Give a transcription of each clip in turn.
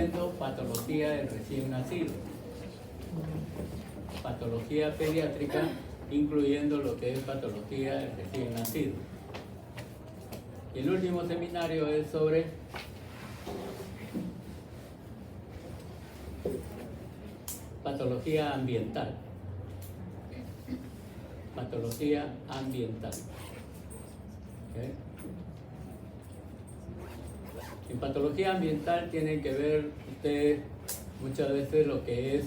incluyendo patología del recién nacido, patología pediátrica, incluyendo lo que es patología del recién nacido. Y el último seminario es sobre patología ambiental. Patología ambiental. ¿Okay? En patología ambiental tienen que ver ustedes muchas veces lo que es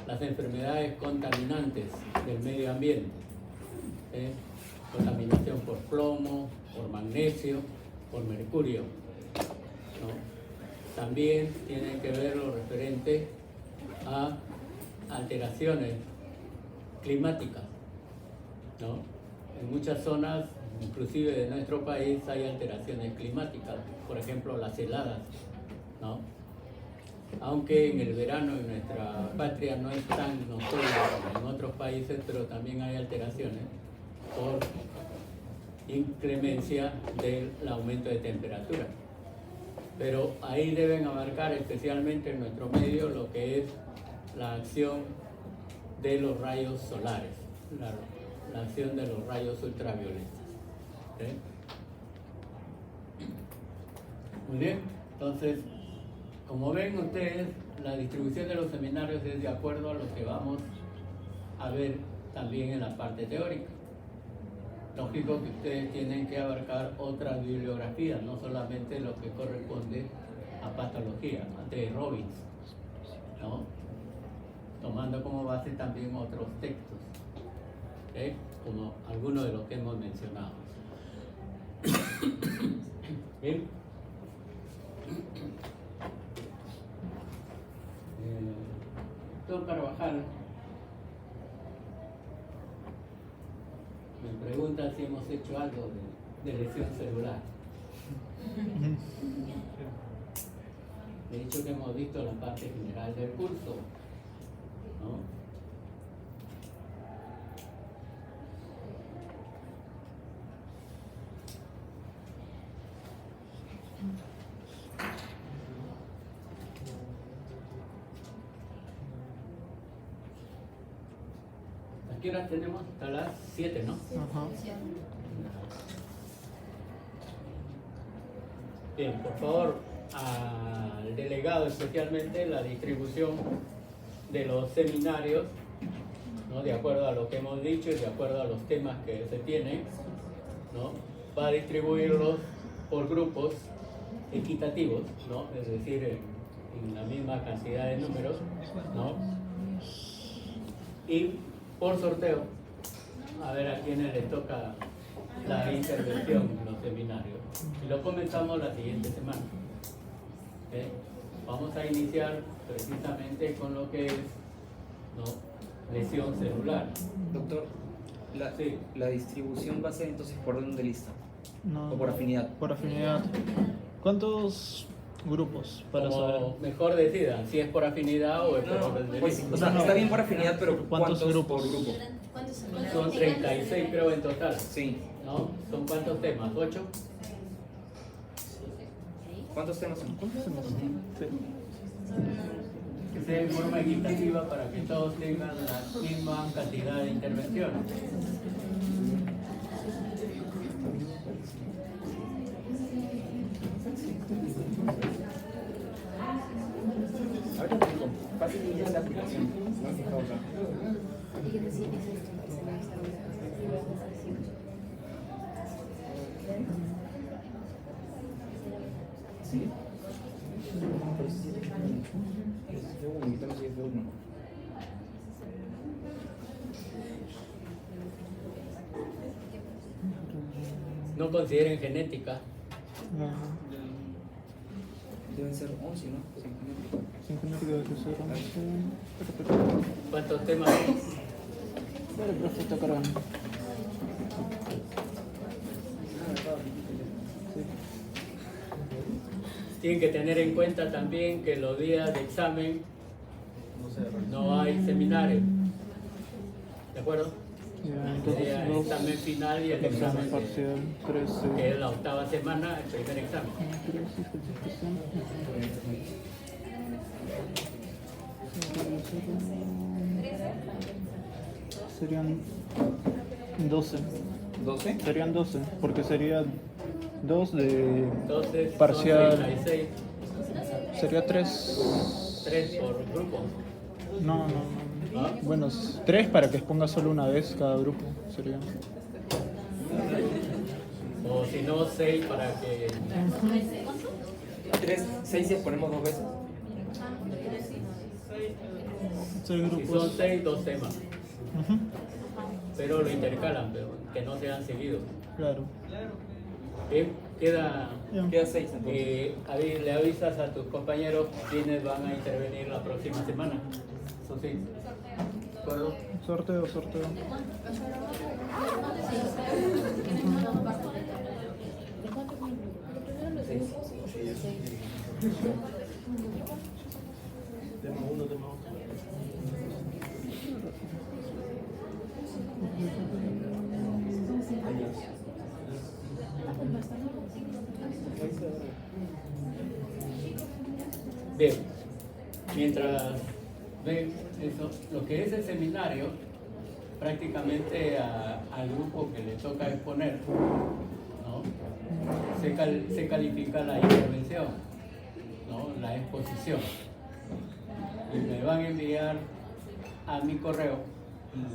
las enfermedades contaminantes del medio ambiente. Contaminación por plomo, por magnesio, por mercurio, ¿no? También tienen que ver lo referente a alteraciones climáticas, ¿no? En muchas zonas, inclusive de nuestro país, hay alteraciones climáticas, por ejemplo las heladas, ¿no? Aunque en el verano en nuestra patria no es tan notorio como en otros países, pero también hay alteraciones por inclemencia del aumento de temperatura. Pero ahí deben abarcar especialmente en nuestro medio lo que es la acción de los rayos solares, la acción de los rayos ultravioletas. ¿Okay? Muy bien, entonces, como ven ustedes, la distribución de los seminarios es de acuerdo a lo que vamos a ver también en la parte teórica. Lógico que ustedes tienen que abarcar otras bibliografías, no solamente lo que corresponde a patología, de Robbins, ¿no? Tomando como base también otros textos, ¿okay? Como algunos de los que hemos mencionado. Bien. Doctor Carvajal me pregunta si hemos hecho algo de lesión celular. De hecho que hemos visto la parte general del curso, ¿no? ¿A qué horas tenemos? Hasta las 7, ¿no? Ajá. Bien, por favor, al delegado especialmente la distribución de los seminarios, ¿no? De acuerdo a lo que hemos dicho y de acuerdo a los temas que se tienen, ¿no? Va a distribuirlos por grupos equitativos, ¿no? Es decir, en la misma cantidad de números, ¿no? Y por sorteo, a ver a quiénes les toca la intervención en los seminarios. Y lo comenzamos la siguiente semana. ¿Okay? Vamos a iniciar precisamente con lo que es, ¿no? Lesión celular. Doctor, Sí. la distribución va a ser entonces por orden de lista No, o por afinidad. por afinidad. ¿Cuántos grupos para Como saber? mejor decidan si es por afinidad o es por orden de Pues, lista. o sea, No. está bien por afinidad, pero ¿Cuántos ¿cuántos grupos? por grupo? Son 36 creo en total, Sí. ¿no? ¿Son cuántos temas? ¿8? ¿Cuántos temas son? ¿Cuántos tenemos? Sí. Que sea en forma equitativa para que todos tengan la misma cantidad de intervenciones. Ahorita tengo. Fácil y ya la aplicación. No se causa. ¿Sí? Pero sí, es de uno, y también es de uno. No consideren genética. Ajá. Deben ser 11, ¿no? Sí. 5 debe ser 11. ¿Cuántos temas son? Vale, profe, está cargando. Tienen que tener en cuenta también que los días de examen no hay seminario. ¿De acuerdo? Ya, Sería el entonces examen final y el examen examen parcial, que 13. es la octava semana, el primer examen. 13, calificación. Serían 12. ¿12? Serían 12, porque sería 2 de Entonces, parcial. son 36, Sería 3. 3 por grupo. No. ¿Ah? Bueno, 3 para que exponga solo una vez cada grupo. Sería. O si no, 6 para que... 6 si ponemos 2 veces. 6 Si grupos. son 6, 2 temas. Ujú, Pero lo intercalan, pero que no sean seguidos. claro. Bien, queda... Ya. Queda 6 entonces. Ahí le avisas a tus compañeros quiénes van a intervenir la próxima semana. Eso sí. ¿De acuerdo? Sorteo. Tema 1, tema 2. Bien, mientras ven eso, lo que es el seminario, prácticamente al grupo que le toca exponer, ¿no? Se califica la intervención, ¿no? La exposición. Y me van a enviar a mi correo,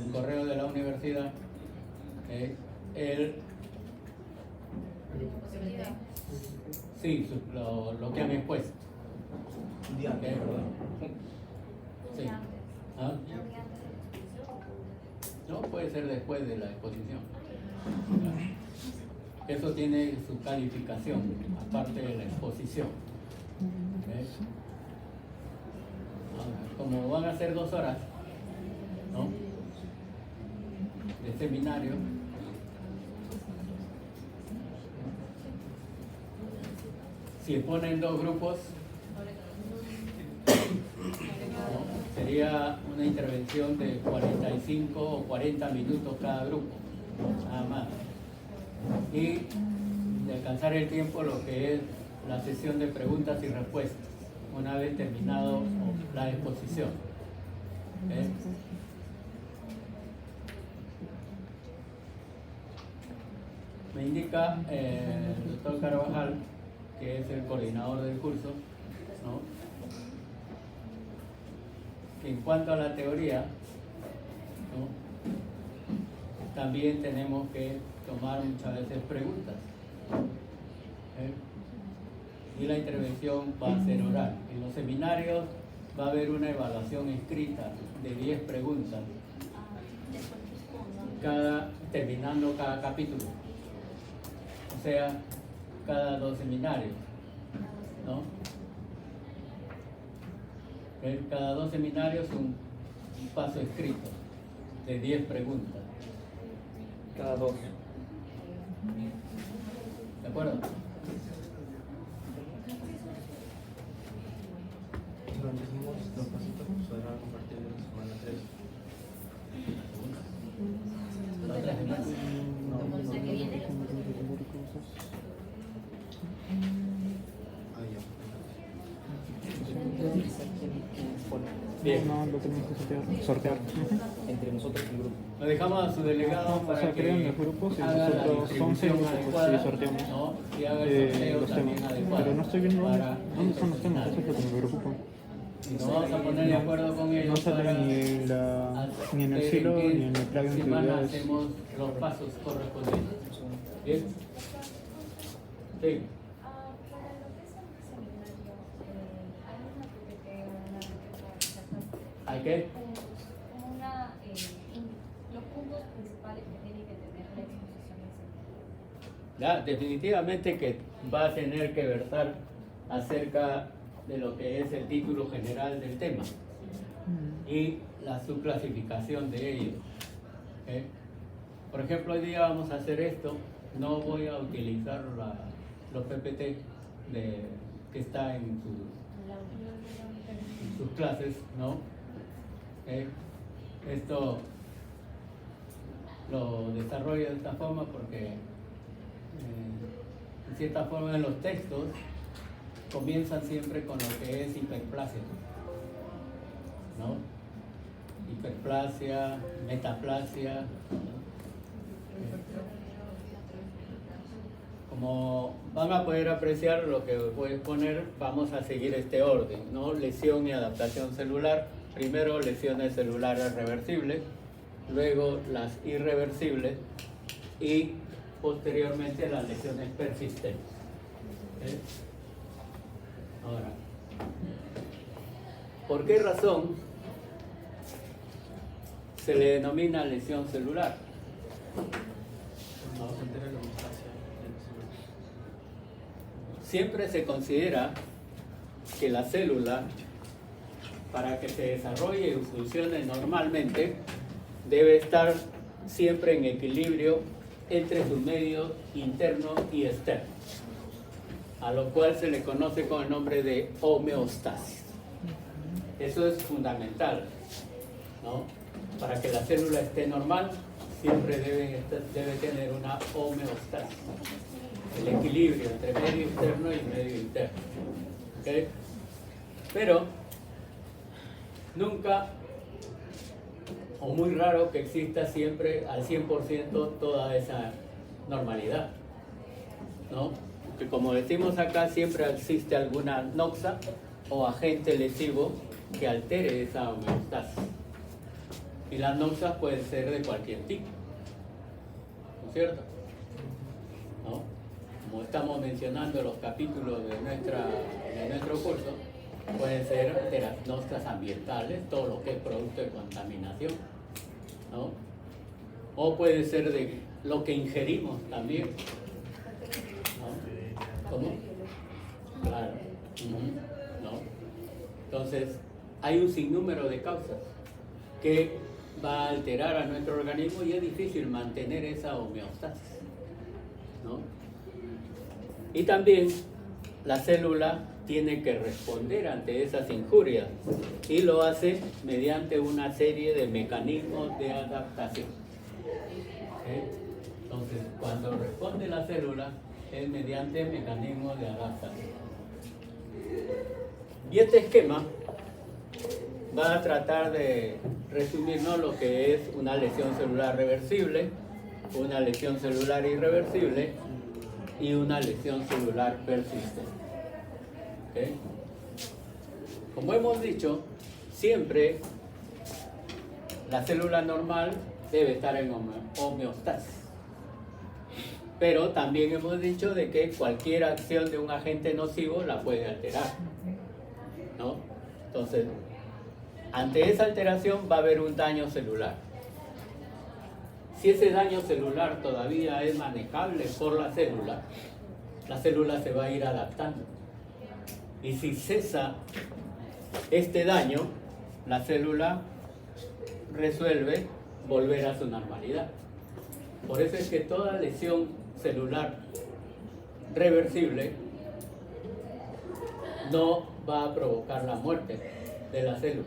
el correo de la universidad, sí, lo que han expuesto. Diana, Ok. ¿verdad? Sí. ¿Ah? No, puede ser después de la exposición. Eso tiene su calificación, aparte de la exposición. ¿Ok? Ahora, como van a ser 2 horas, ¿no? De seminario, si ponen 2 grupos, ¿no? Sería una intervención de 45 o 40 minutos cada grupo, nada más. Y de alcanzar el tiempo lo que es la sesión de preguntas y respuestas, una vez terminado la exposición. ¿Eh? Me indica el doctor Carvajal, que es el coordinador del curso, ¿no? Que en cuanto a la teoría, ¿no? También tenemos que tomar muchas veces preguntas. Y la intervención va a ser oral. En los seminarios va a haber una evaluación escrita de 10 preguntas, terminando cada capítulo. O sea, cada 2 seminarios, ¿no? Cada 2 seminarios un paso escrito de 10 preguntas. Cada 2. ¿De acuerdo? Cuando hicimos los pasitos, se van a compartir en la semana 3. La otra semana. Ah, ya. Bien. No, lo tenemos que sortear. Entre nosotros y el grupo. Lo dejamos a su delegado O para sea, que crean los grupos y haga la nosotros son distribución 6 adecuada, grupos y sorteamos. ¿no? Y haga el sorteo Los también temas. adecuado. Pero no estoy viendo para dónde son los el temas, eso es lo que seminario. me preocupa. Y nos vamos a poner de acuerdo con ellos No sale para ni en el ver silo qué ni en el plan de semana actividades. hacemos los pasos correspondientes. ¿Bien? Sí. ¿Hay qué? Los puntos principales que tiene que tener la exposición del seminario. Ya, definitivamente que va a tener que versar acerca de lo que es el título general del tema y la subclasificación de ello. ¿Ok? Por ejemplo, hoy día vamos a hacer esto. No voy a utilizar los PPT que está en sus clases, ¿no? Esto lo desarrollo de esta forma porque en cierta forma en los textos comienzan siempre con lo que es hiperplasia, ¿no? Hiperplasia, metaplasia, ¿no? Como van a poder apreciar lo que voy a poner, vamos a seguir este orden, ¿no? Lesión y adaptación celular. Primero lesiones celulares reversibles, luego las irreversibles y posteriormente las lesiones persistentes. ¿Okay? Ahora, ¿por qué razón se le denomina lesión celular? Cuando se altera la homeostasia de la célula. Siempre se considera que la célula, para que se desarrolle y funcione normalmente, debe estar siempre en equilibrio entre su medio interno y externo, a lo cual se le conoce con el nombre de homeostasis. Eso es fundamental, ¿no? Para que la célula esté normal, siempre debe tener una homeostasis, el equilibrio entre medio externo y medio interno. ¿Okay? Pero nunca o muy raro que exista siempre al 100% toda esa normalidad, ¿no? Que como decimos acá, siempre existe alguna noxa o agente lesivo que altere esa homeostasis. Y las noxas pueden ser de cualquier tipo, ¿no es cierto? ¿No? Como estamos mencionando en los capítulos de nuestro curso, pueden ser de las noxas ambientales, todo lo que es producto de contaminación, ¿no? O puede ser de lo que ingerimos también, ¿no? ¿Cómo? Claro. ¿No? Entonces, hay un sinnúmero de causas que va a alterar a nuestro organismo y es difícil mantener esa homeostasis, ¿no? Y también la célula tiene que responder ante esas injurias y lo hace mediante una serie de mecanismos de adaptación. Entonces, cuando responde la célula es mediante mecanismos de adaptación. Y este esquema va a tratar de resumirnos lo que es una lesión celular reversible, una lesión celular irreversible y una lesión celular persistente. ¿Okay? Como hemos dicho, siempre la célula normal debe estar en homeostasis. Pero también hemos dicho de que cualquier acción de un agente nocivo la puede alterar, ¿no? Entonces, ante esa alteración va a haber un daño celular. Si ese daño celular todavía es manejable por la célula se va a ir adaptando. Y si cesa este daño, la célula resuelve volver a su normalidad. Por eso es que toda lesión celular reversible no va a provocar la muerte de la célula.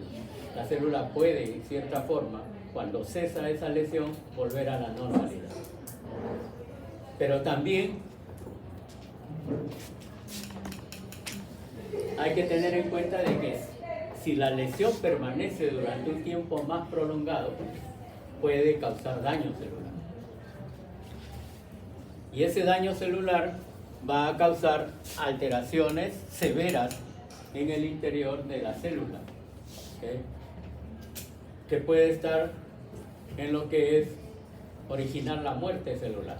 La célula puede, en cierta forma, cuando cesa esa lesión, volver a la normalidad. Pero también hay que tener en cuenta de que si la lesión permanece durante un tiempo más prolongado, puede causar daño celular. Y ese daño celular va a causar alteraciones severas en el interior de la célula, ¿okay? Que puede estar en lo que es originar la muerte celular.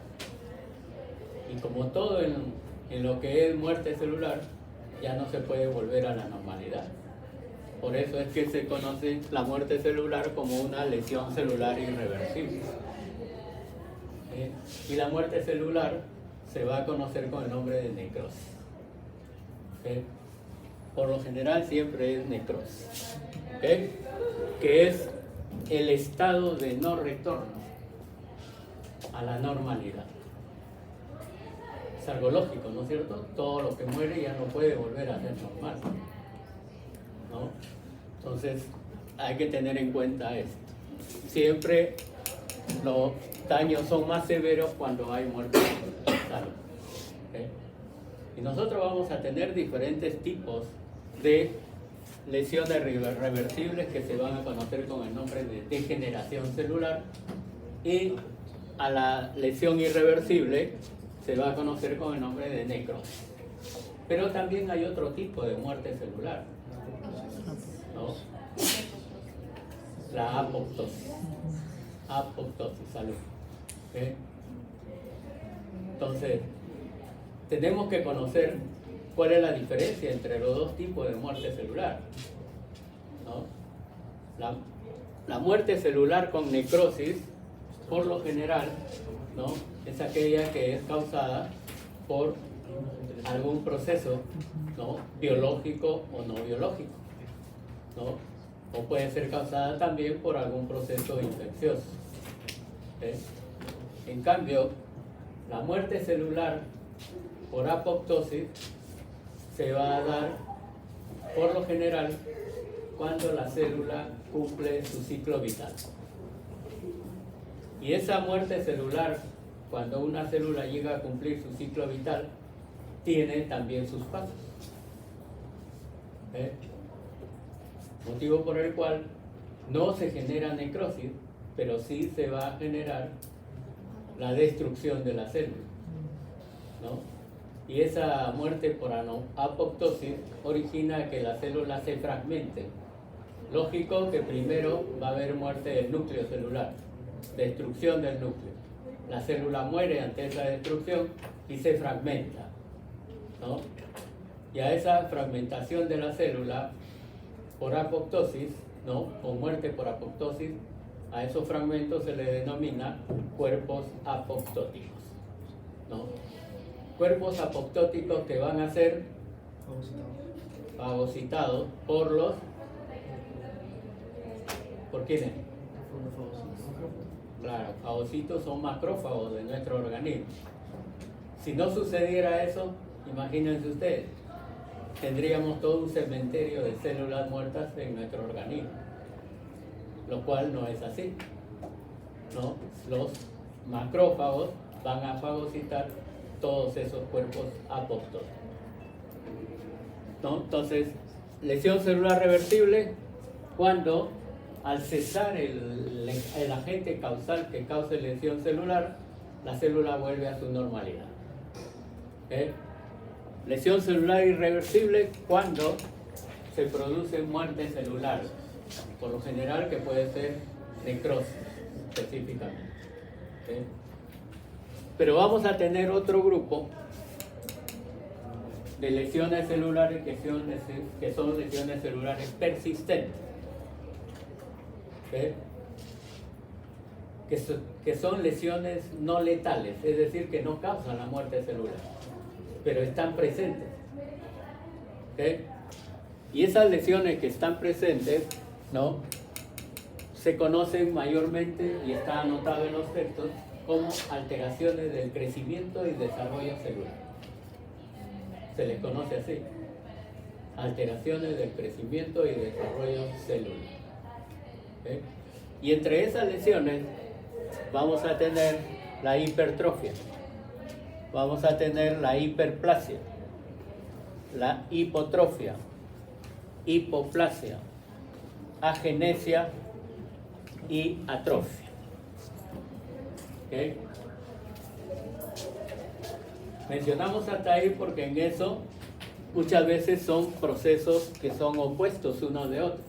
Y como todo en lo que es muerte celular, ya no se puede volver a la normalidad. Por eso es que se conoce la muerte celular como una lesión celular irreversible. Y la muerte celular se va a conocer con el nombre de necrosis. ¿Okay? Por lo general siempre es necrosis. ¿Okay? Que es el estado de no retorno a la normalidad. Es algo lógico, ¿no es cierto? Todo lo que muere ya no puede volver a ser normal, ¿no? Entonces hay que tener en cuenta esto. Siempre lo daños son más severos cuando hay muerte total. ¿Okay? Y nosotros vamos a tener diferentes tipos de lesiones reversibles que se van a conocer con el nombre de degeneración celular, y a la lesión irreversible se va a conocer con el nombre de necrosis. Pero también hay otro tipo de muerte celular, ¿no? La apoptosis. Apoptosis, salud. ¿Okay? Entonces, tenemos que conocer cuál es la diferencia entre los dos tipos de muerte celular, ¿no? La muerte celular con necrosis, por lo general, ¿no?, es aquella que es causada por algún proceso, ¿no?, biológico o no biológico, ¿no? O puede ser causada también por algún proceso infeccioso. En cambio, la muerte celular por apoptosis se va a dar, por lo general, cuando la célula cumple su ciclo vital. Y esa muerte celular, cuando una célula llega a cumplir su ciclo vital, tiene también sus pasos. Motivo por el cual no se genera necrosis, pero sí se va a generar la destrucción de la célula, ¿no? Y esa muerte por apoptosis origina que la célula se fragmente. Lógico que primero va a haber muerte del núcleo celular, destrucción del núcleo. La célula muere ante esa destrucción y se fragmenta, ¿no? Y a esa fragmentación de la célula por apoptosis, ¿no?, o muerte por apoptosis, a esos fragmentos se le denomina cuerpos apoptóticos, ¿no? Cuerpos apoptóticos que van a ser fagocitados por los... ¿Por quiénes? Claro, fagocitos son macrófagos de nuestro organismo. Si no sucediera eso, imagínense ustedes, tendríamos todo un cementerio de células muertas en nuestro organismo, lo cual no es así, ¿no? Los macrófagos van a fagocitar todos esos cuerpos apoptóticos, ¿no? Entonces, lesión celular reversible cuando al cesar el agente causal que cause lesión celular, la célula vuelve a su normalidad. Lesión celular irreversible cuando se produce muerte celular, por lo general que puede ser necrosis específicamente. Pero vamos a tener otro grupo de lesiones celulares que son lesiones celulares persistentes, que son lesiones no letales, es decir, que no causan la muerte celular, pero están presentes. Y esas lesiones que están presentes, ¿no?, se conocen mayormente, y está anotado en los textos, como alteraciones del crecimiento y desarrollo celular. Se les conoce así: alteraciones del crecimiento y desarrollo celular. Y entre esas lesiones vamos a tener la hipertrofia, vamos a tener la hiperplasia, la hipotrofia, hipoplasia, agenesia y atrofia. ¿Okay? Mencionamos hasta ahí porque en eso muchas veces son procesos que son opuestos unos de otros.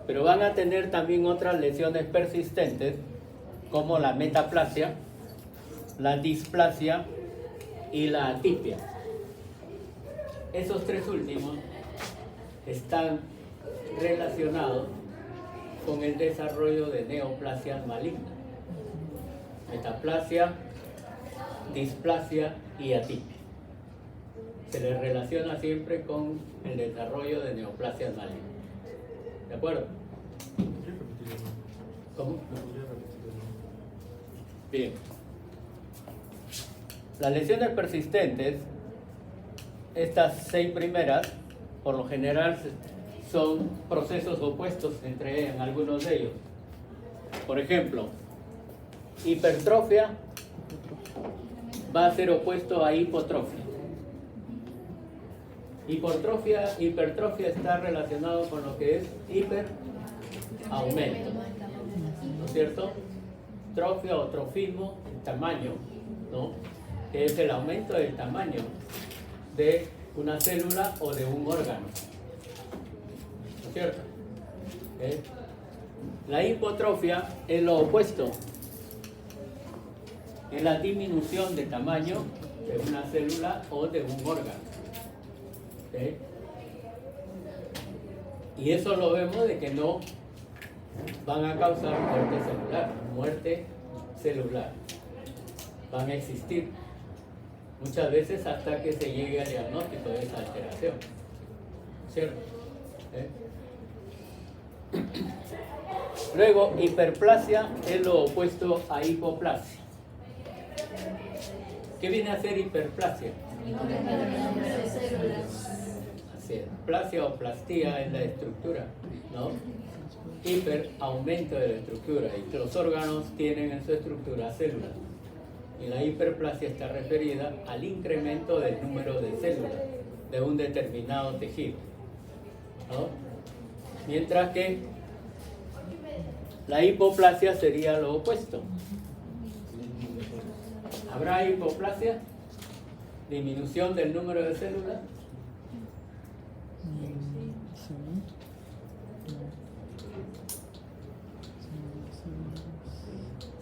Pero van a tener también otras lesiones persistentes como la metaplasia, la displasia y la atipia. Esos tres últimos están relacionados con el desarrollo de neoplasias malignas. Metaplasia, displasia y atipia. Se les relaciona siempre con el desarrollo de neoplasias malignas. ¿De acuerdo? ¿Cómo? Bien. Las lesiones persistentes, estas 6 primeras, por lo general son procesos opuestos en algunos de ellos. Por ejemplo, hipertrofia va a ser opuesto a hipotrofia. Hipertrofia está relacionado con lo que es hiperaumento, ¿no es cierto? Trofia o trofismo, el tamaño, ¿no? Que es el aumento del tamaño de una célula o de un órgano, ¿no es cierto? La hipotrofia es lo opuesto, es la disminución de tamaño de una célula o de un órgano. ¿Sí? Y eso lo vemos de que no van a causar muerte celular. Van a existir muchas veces hasta que se llegue al diagnóstico de esa alteración. ¿Cierto? Luego, hiperplasia es lo opuesto a hipoplasia. ¿Qué viene a ser hiperplasia? Así es. Plasia o plastía es la estructura, ¿no? Hiper, aumento de la estructura, y los órganos tienen en su estructura células. Y la hiperplasia está referida al incremento del número de células de un determinado tejido, ¿no? Mientras que la hipoplasia sería lo opuesto. ¿Habrá hipoplasia? Disminución del número de células.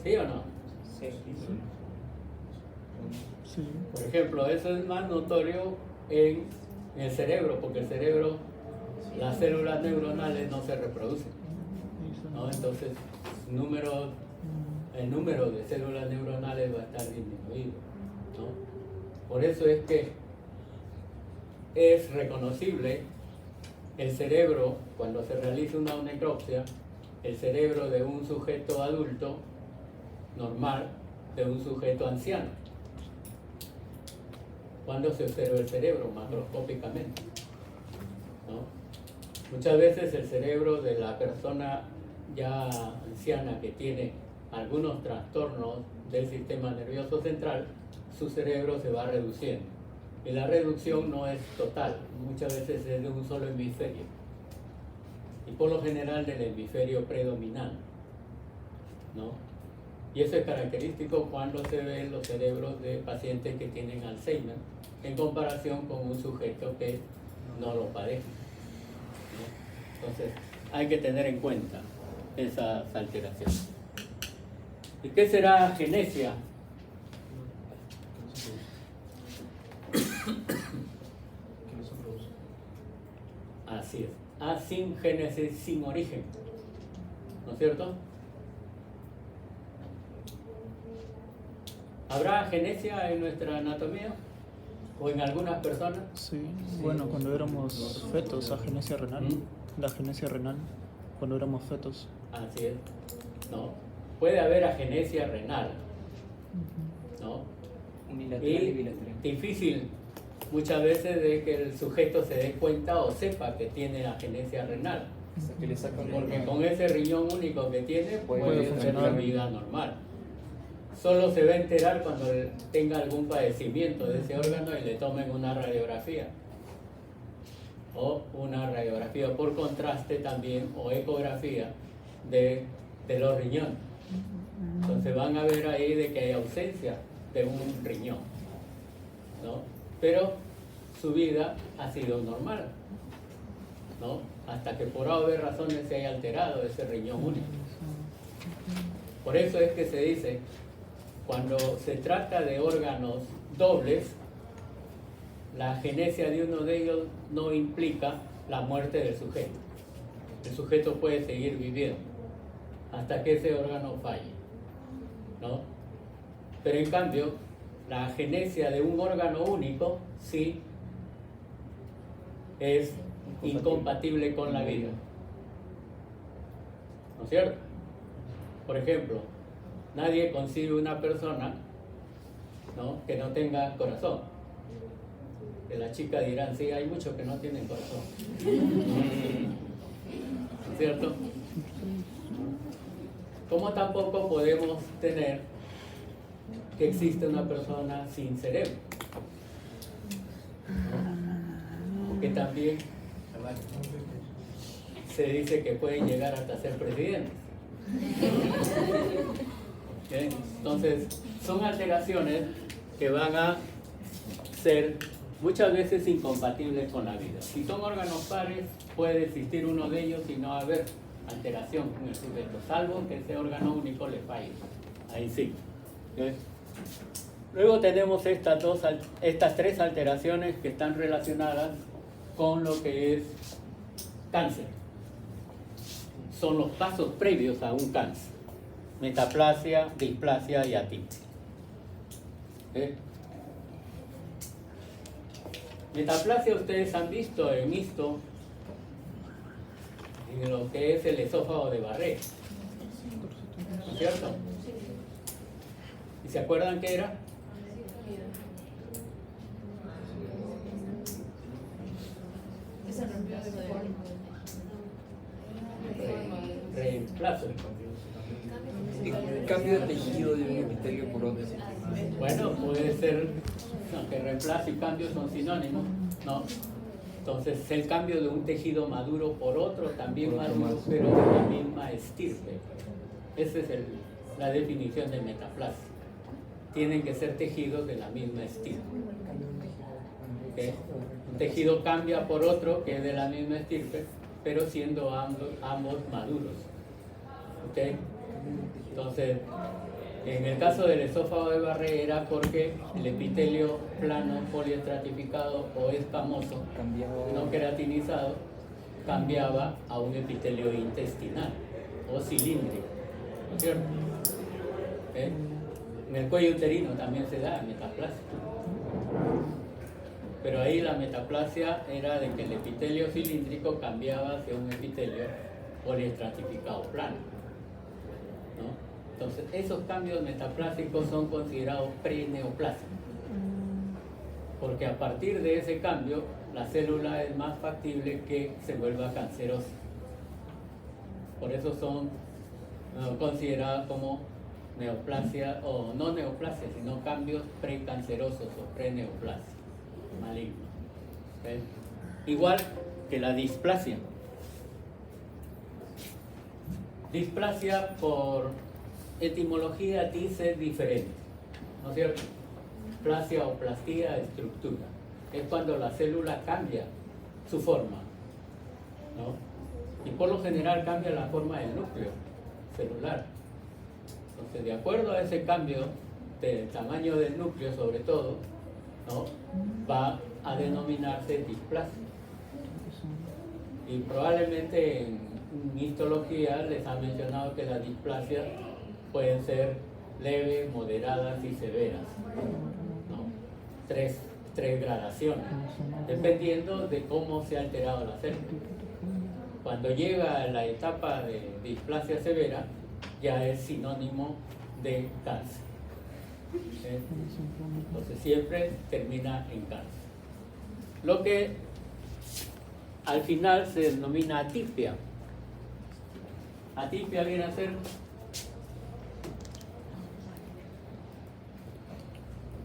¿Sí o no? Sí. Por ejemplo, eso es más notorio en el cerebro, porque el cerebro, las células neuronales no se reproducen, ¿no? Entonces, el número de células neuronales va a estar disminuido, ¿no? Por eso es que es reconocible el cerebro, cuando se realiza una necropsia, el cerebro de un sujeto adulto normal de un sujeto anciano, cuando se observa el cerebro macroscópicamente, ¿no? Muchas veces el cerebro de la persona ya anciana que tiene algunos trastornos del sistema nervioso central, su cerebro se va reduciendo. Y la reducción no es total, muchas veces es de un solo hemisferio. Y por lo general del hemisferio predominante, ¿no? Y eso es característico cuando se ven los cerebros de pacientes que tienen Alzheimer en comparación con un sujeto que no lo padece, ¿no? Entonces hay que tener en cuenta esas alteraciones. ¿Y qué será agenesia? Así es, asingénesis, sin origen, ¿no es cierto? ¿Habrá agenesia en nuestra anatomía? ¿O en algunas personas? Sí, bueno, cuando éramos fetos, agenesia renal. La agenesia renal, cuando éramos fetos. Así es, ¿no? Puede haber agenesia renal, ¿no? Unilateral y Y bilateral. difícil muchas veces de que el sujeto se dé cuenta o sepa que tiene agenesia renal. Hasta que le sacan Porque con ese riñón único que tiene Puede puede tener funcionar. una vida normal. Solo se va a enterar cuando él tenga algún padecimiento de ese órgano y le tomen una radiografía. O una radiografía por contraste también, o ecografía de los riñones. Entonces van a ver ahí de que hay ausencia de un riñón, ¿no? Pero su vida ha sido normal, ¿no? Hasta que por haber razones se haya alterado ese riñón único. Por eso es que se dice, cuando se trata de órganos dobles, la agenesia de uno de ellos no implica la muerte del sujeto. El sujeto puede seguir viviendo hasta que ese órgano falle, ¿no? Pero en cambio, la agenesia de un órgano único sí es incompatible con la vida, ¿no es cierto? Por ejemplo, nadie concibe una persona, ¿no?, que no tenga corazón. Que las chicas dirán, sí, hay muchos que no tienen corazón, ¿no es cierto? Como tampoco podemos tener que existe una persona sin cerebro, ¿no? Que también se dice que pueden llegar hasta ser presidentes. ¿Okay? Entonces, son alteraciones que van a ser muchas veces incompatibles con la vida. Si son órganos pares, puede existir uno de ellos y no haber alteración con el sujeto, salvo que ese órgano único le falle. Ahí sí. ¿Okay? Luego tenemos estas tres alteraciones que están relacionadas con lo que es cáncer. Son los pasos previos a un cáncer: metaplasia, displasia y atipia. ¿Okay? Metaplasia ustedes han visto en esto, en lo que es el esófago de Barré, ¿no es cierto? ¿Y se acuerdan qué era? Reemplazo. El cambio de tejido de un epitelio por otro. Bueno, puede ser, aunque reemplazo y cambio son sinónimos, ¿no? Entonces, el cambio de un tejido maduro por otro, también maduro, pero de la misma estirpe. Esa es la definición de metaplasia. Tienen que ser tejidos de la misma estirpe. ¿Okay? Un tejido cambia por otro que es de la misma estirpe, pero siendo ambos maduros. ¿Okay? Entonces, en el caso del esófago de Barré era porque el epitelio plano, poliestratificado o escamoso, no queratinizado, cambiaba a un epitelio intestinal o cilíndrico, ¿no es cierto? ¿Okay? En el cuello uterino también se da metaplasia, pero ahí la metaplasia era de que el epitelio cilíndrico cambiaba hacia un epitelio poliestratificado plano, ¿no? Entonces, esos cambios metaplásicos son considerados preneoplásicos, porque a partir de ese cambio, la célula es más factible que se vuelva cancerosa. Por eso son consideradas como neoplasia, o no neoplasia, sino cambios precancerosos o preneoplasia maligno. ¿Okay? Igual que la displasia. Displasia por etimología dice diferente, ¿no es cierto? Plasia o plastía, estructura. Es cuando la célula cambia su forma, ¿no? Y por lo general cambia la forma del núcleo celular. Entonces, de acuerdo a ese cambio del tamaño del núcleo, sobre todo, ¿no?, va a denominarse displasia. Y probablemente en histología les ha mencionado que las displasias pueden ser leves, moderadas y severas, ¿no? Tres gradaciones, dependiendo de cómo se ha alterado la célula. Cuando llega a la etapa de displasia severa, ya es sinónimo de cáncer. Entonces siempre termina en cáncer. Lo que al final se denomina atipia. Atipia viene a ser,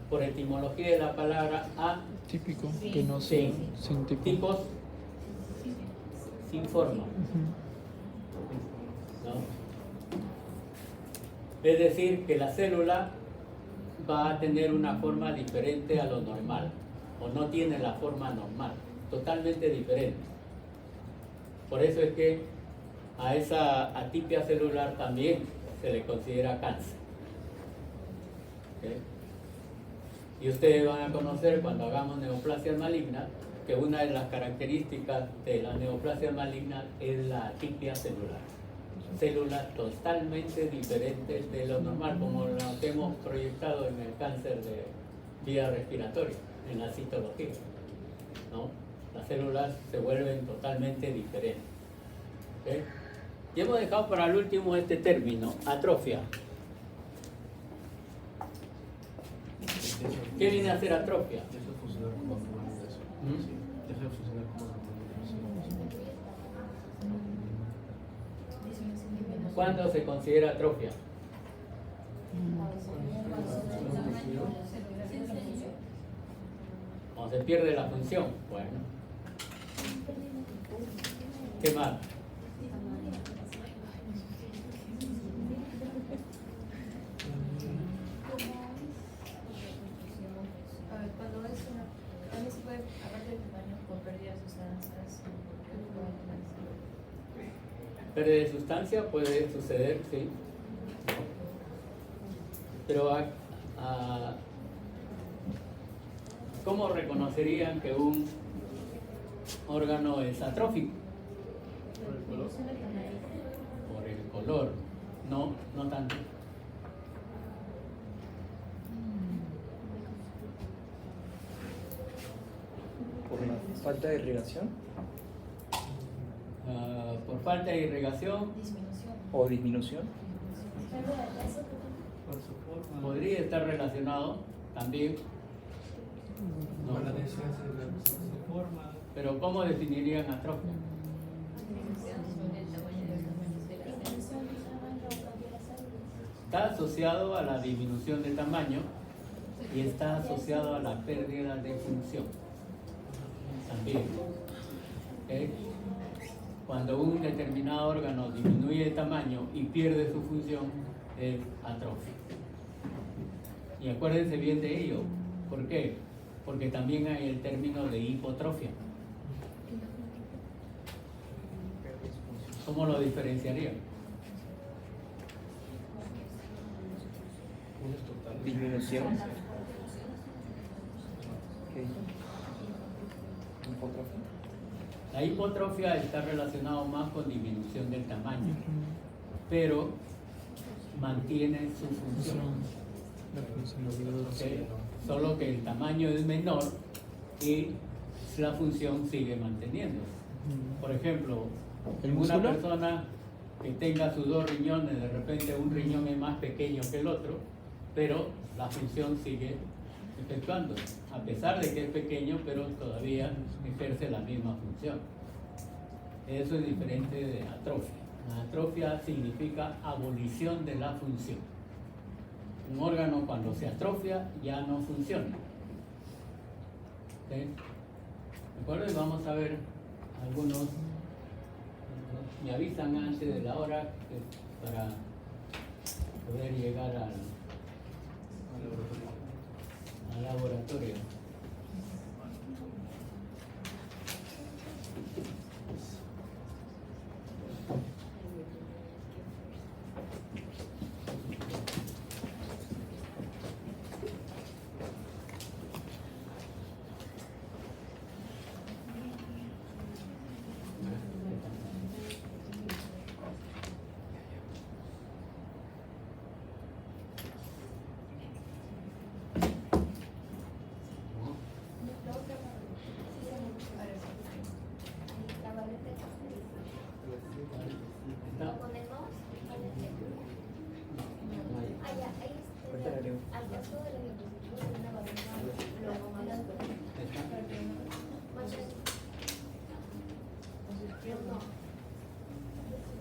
por etimología de la palabra Típico, que no sea sin tipo. tipos sin forma, ¿no? Es decir, que la célula va a tener una forma diferente a lo normal, o no tiene la forma normal, totalmente diferente. Por eso es que a esa atipia celular también se le considera cáncer. ¿Okay? Y ustedes van a conocer cuando hagamos neoplasias malignas que una de las características de la neoplasia maligna es la atipia celular. Células totalmente diferentes de lo normal, como lo que hemos proyectado en el cáncer de vía respiratoria, en la citología, ¿no? Las células se vuelven totalmente diferentes. ¿Okay? Y hemos dejado para el último este término, atrofia. ¿Qué viene a ser atrofia? Deja de funcionar como normalmente. Deja de funcionar como normalmente. ¿Cuándo se considera atrofia? O se pierde la función. Bueno. ¿Qué más? A ver, cuando es una. También se puede, aparte del tamaño, con pérdida de sustancias. Pérdida de sustancia puede suceder, sí. Pero ¿cómo reconocerían que un órgano es atrófico? Por el color. No, no tanto. Por la falta de irrigación Por falta de irrigación, Disminución. o disminución. Por su forma. podría estar relacionado también. No. Con la densidad cerebral, por su forma. Pero ¿cómo definirían atrofia? Está asociado a la disminución de tamaño y está asociado a la pérdida de función. También. ¿Ok? Cuando un determinado órgano disminuye de tamaño y pierde su función, es atrofia. Y acuérdense bien de ello. ¿Por qué? Porque también hay el término de hipotrofia. ¿Cómo lo diferenciaría? Uno es total. Disminución. Hipotrofia. La hipotrofia está relacionado más con disminución del tamaño, pero mantiene su función. La funcionalidad. ¿Ok? Solo que el tamaño es menor y la función sigue manteniéndose. Por ejemplo, ¿El una músculo? persona que tenga sus dos riñones, de repente un riñón es más pequeño que el otro, pero la función sigue efectuando, a pesar de que es pequeño, pero todavía ejerce la misma función. Eso es diferente de atrofia. La atrofia significa abolición de la función. Un órgano cuando se atrofia ya no funciona. ¿Ok? ¿De acuerdo? Y vamos a ver algunos. Me avisan antes de la hora para poder llegar al laboratorio.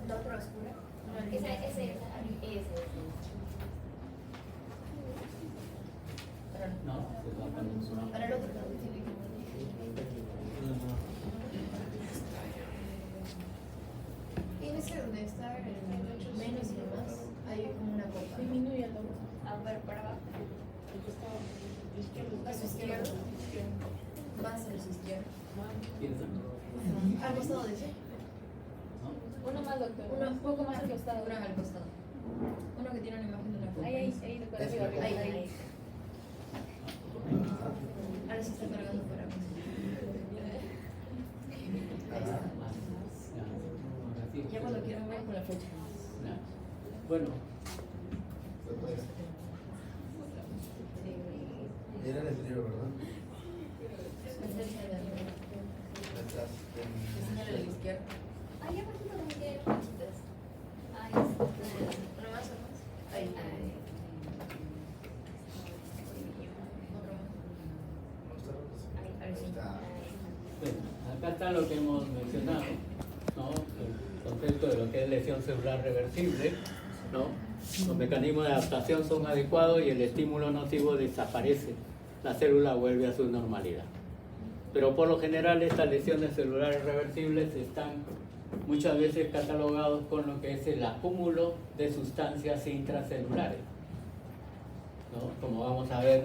La otra oscura. Ese. No, se va para el sur. Para el otro lado. En ese donde está el menos y demás, hay como una copa. Disminuye la a ver, para abajo. A su izquierdo. Más a su izquierdo. Piensa. Al costado de ese. ¿No? Uno más, doctor. Uno un poco más al costado. Uno al costado. Uno que tiene una imagen de una copa. Ahí, doctor. Ahí. Ahora sí está cargando por abajo. Ya cuando quieran ver con la fecha. Ya. Bueno, Era en el libro, ¿verdad? Señala a la izquierda. Ahí abajo también tiene manchitas. Ahí está. Uno más o más. Ahí. Otro más. Ahí sí. bueno, acá está lo que hemos mencionado, ¿no? El concepto de lo que es lesión celular reversible, ¿no? Los mecanismos de adaptación son adecuados y el estímulo nocivo desaparece. La célula vuelve a su normalidad. Pero por lo general estas lesiones celulares reversibles están muchas veces catalogados con lo que es el acúmulo de sustancias intracelulares, ¿no? Como vamos a ver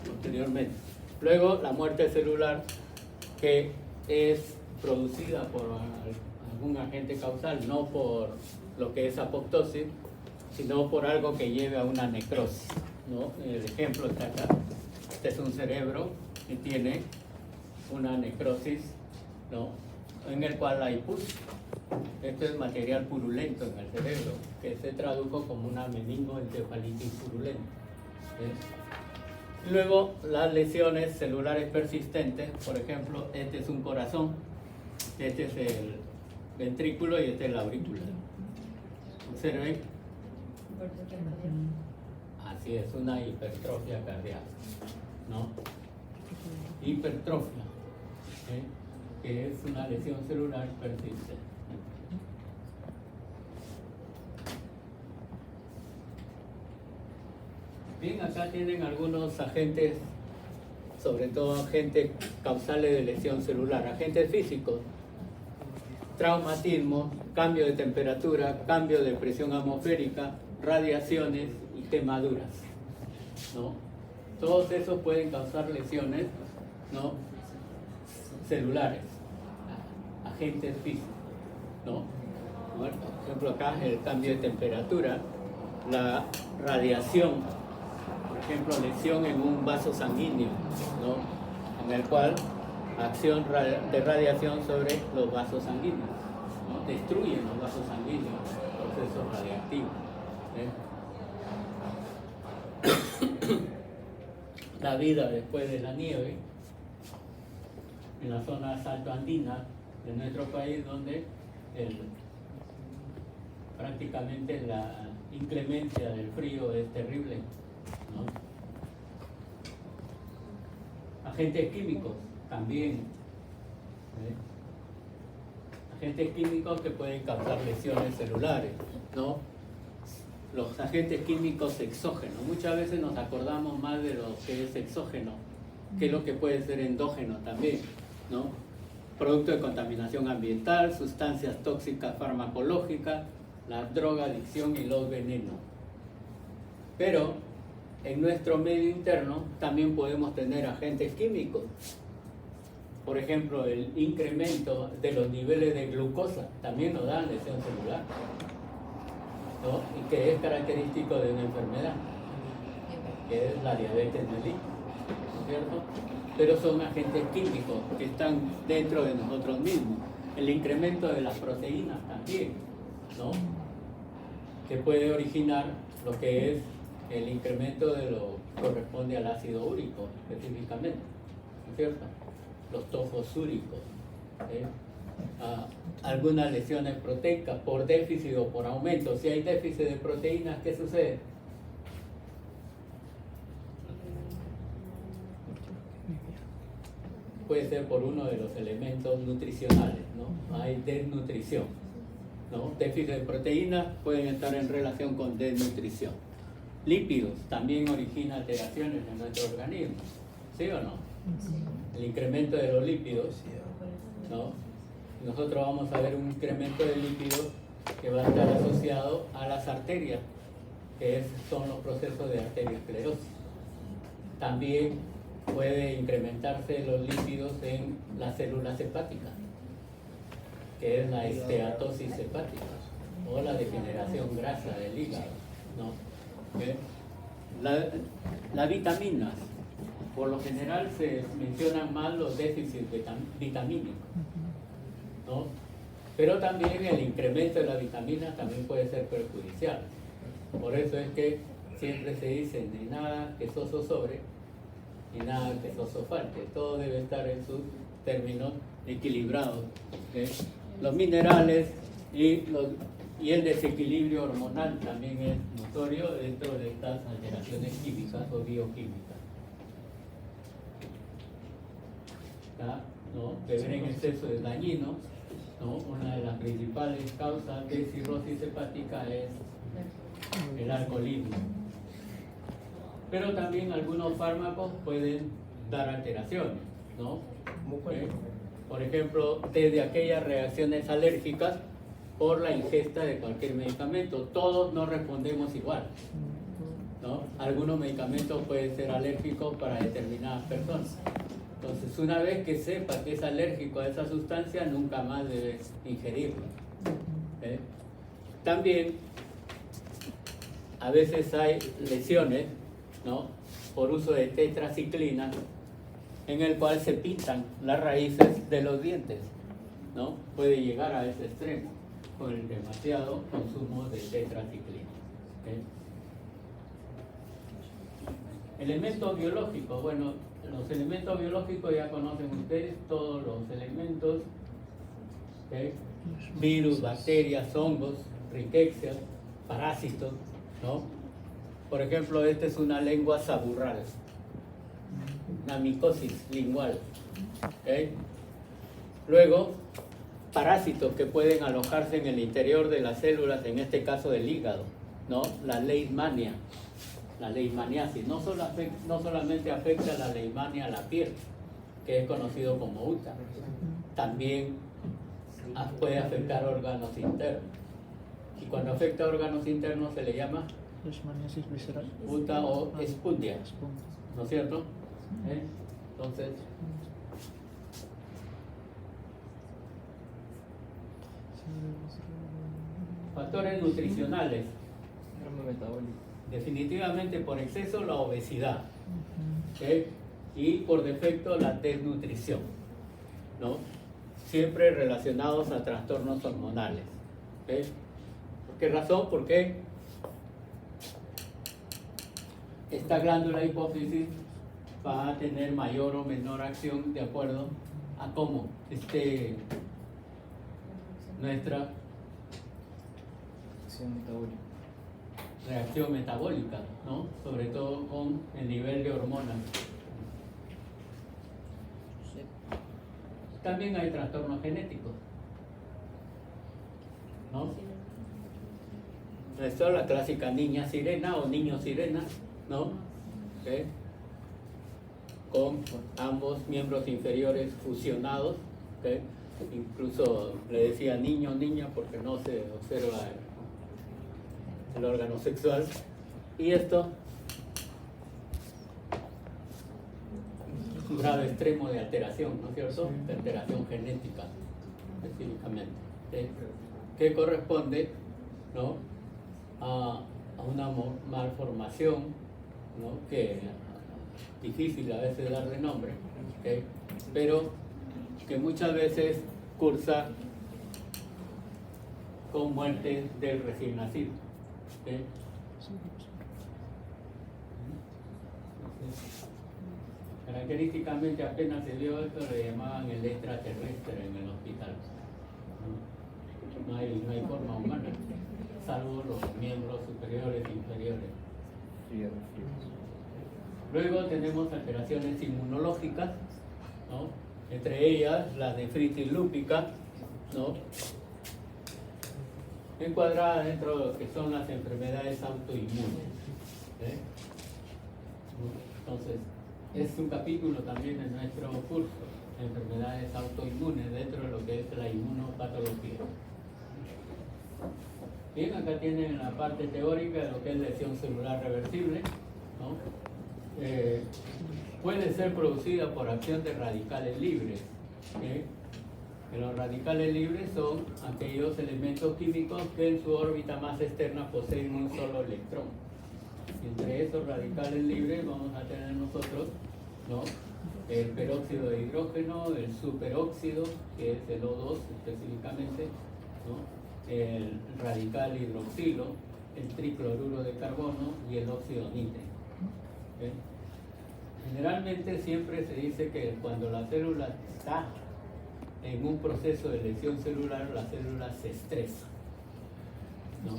posteriormente. Luego la muerte celular, que es producida por algún agente causal, no por lo que es apoptosis, sino por algo que lleve a una necrosis, ¿no? El ejemplo está acá. Este es un cerebro que tiene una necrosis, ¿no? En el cual hay pus. Esto es material purulento en el cerebro, que se tradujo como una meningoencefalitis purulenta. ¿Ves? Luego, las lesiones celulares persistentes, por ejemplo, este es un corazón, este es el ventrículo y este es la aurícula. Observen. Así es, una hipertrofia cardíaca, ¿no? Hipertrofia, que es una lesión celular persistente. Bien, acá tienen algunos agentes, sobre todo agentes causales de lesión celular, agentes físicos, traumatismo, cambio de temperatura, cambio de presión atmosférica, radiaciones y quemaduras, ¿no? Todos esos pueden causar lesiones, ¿no? Celulares, agentes físicos, ¿no? Por ejemplo, acá el cambio de temperatura, la radiación, por ejemplo, lesión en un vaso sanguíneo, ¿no? En el cual acción de radiación sobre los vasos sanguíneos, ¿no? Destruyen los vasos sanguíneos, procesos radiactivos. La vida después de la nieve en las zonas altoandinas de nuestro país, donde prácticamente la inclemencia del frío es terrible, ¿no? Agentes químicos también, agentes químicos que pueden causar lesiones celulares, ¿no? Los agentes químicos exógenos, muchas veces nos acordamos más de lo que es exógeno, que lo que puede ser endógeno también, ¿no? Producto de contaminación ambiental, sustancias tóxicas farmacológicas, la drogadicción y los venenos. Pero en nuestro medio interno también podemos tener agentes químicos. Por ejemplo, el incremento de los niveles de glucosa también nos da lesión celular, ¿no? Y que es característico de una enfermedad, que es la diabetes mellitus, ¿cierto? Pero son agentes químicos que están dentro de nosotros mismos. El incremento de las proteínas también, ¿no? Que puede originar lo que es el incremento de lo que corresponde al ácido úrico específicamente, ¿cierto? Los tofos úricos, algunas lesiones proteicas por déficit o por aumento. Si hay déficit de proteínas, ¿qué sucede? Puede ser por uno de los elementos nutricionales, ¿no? Hay desnutrición, ¿no? Déficit de proteínas pueden estar en relación con desnutrición. Lípidos también origina alteraciones en nuestro organismo, ¿sí o no? Sí. El incremento de los lípidos, ¿no? Nosotros vamos a ver un incremento de lípidos que va a estar asociado a las arterias, que son los procesos de arteriosclerosis. También puede incrementarse los lípidos en las células hepáticas, que es la esteatosis hepática o la degeneración grasa del hígado, ¿no? Las vitaminas, por lo general se mencionan más los déficits vitamínicos, ¿no? Pero también el incremento de las vitaminas también puede ser perjudicial. Por eso es que siempre se dice ni nada que soso sobre y nada que soso falte. Todo debe estar en sus términos equilibrados. Los minerales y el desequilibrio hormonal también es notorio dentro de estas alteraciones químicas o bioquímicas. ¿No? Beber en exceso es dañino, ¿no? Una de las principales causas de cirrosis hepática es el alcoholismo. Pero también algunos fármacos pueden dar alteraciones, ¿no? Por ejemplo, desde aquellas reacciones alérgicas por la ingesta de cualquier medicamento. Todos no respondemos igual, ¿no? Algunos medicamentos pueden ser alérgicos para determinadas personas. Entonces, una vez que sepa que es alérgico a esa sustancia, nunca más debe ingerirlo. También, a veces hay lesiones, ¿no? Por uso de tetraciclina, en el cual se pintan las raíces de los dientes, ¿no? Puede llegar a ese extremo con el demasiado consumo de tetraciclina. Elementos biológicos. Bueno, los elementos biológicos ya conocen ustedes todos los elementos, virus, bacterias, hongos, riquecias, parásitos, ¿no? Por ejemplo, esta es una lengua saburral, una micosis lingual. Luego, parásitos que pueden alojarse en el interior de las células, en este caso del hígado, ¿no? La leishmania, la leishmaniasis. No solamente afecta la leishmania a la piel, que es conocido como UTA, también puede afectar órganos internos. Y cuando afecta órganos internos se le llama leishmaniasis visceral. UTA o espundia, ¿no es cierto? Entonces, factores nutricionales. Definitivamente por exceso la obesidad, y por defecto la desnutrición, ¿no? Siempre relacionados a trastornos hormonales. ¿Por qué razón? Porque esta glándula hipófisis va a tener mayor o menor acción de acuerdo a cómo esté nuestra reacción metabólica, ¿no? Sobre todo con el nivel de hormonas. También hay trastornos genéticos, ¿no? Esto es la clásica niña sirena o niño sirena, ¿no? Con ambos miembros inferiores fusionados, incluso le decía niño o niña porque no se observa el órgano sexual. Y esto, un grado extremo de alteración, ¿no es cierto? De alteración genética, específicamente, que corresponde, ¿no? a una malformación, ¿no? Que es difícil a veces darle nombre, pero que muchas veces cursa con muerte del recién nacido. Característicamente apenas se vio esto, le llamaban el extraterrestre en el hospital. No hay forma humana, salvo los miembros superiores e inferiores. Luego tenemos alteraciones inmunológicas, ¿no? Entre ellas la nefritis lúpica, ¿no? Encuadrada dentro de lo que son las enfermedades autoinmunes. Entonces, es un capítulo también en nuestro curso, enfermedades autoinmunes, dentro de lo que es la inmunopatología. Bien, acá tienen la parte teórica de lo que es lesión celular reversible, ¿no? Puede ser producida por acción de radicales libres. Que los radicales libres son aquellos elementos químicos que en su órbita más externa poseen un solo electrón. Y entre esos radicales libres vamos a tener nosotros, ¿no? El peróxido de hidrógeno, el superóxido, que es el O2 específicamente, ¿no? El radical hidroxilo, el tricloruro de carbono y el óxido nítrico. Generalmente siempre se dice que cuando la célula está en un proceso de lesión celular, la célula se estresa, ¿no?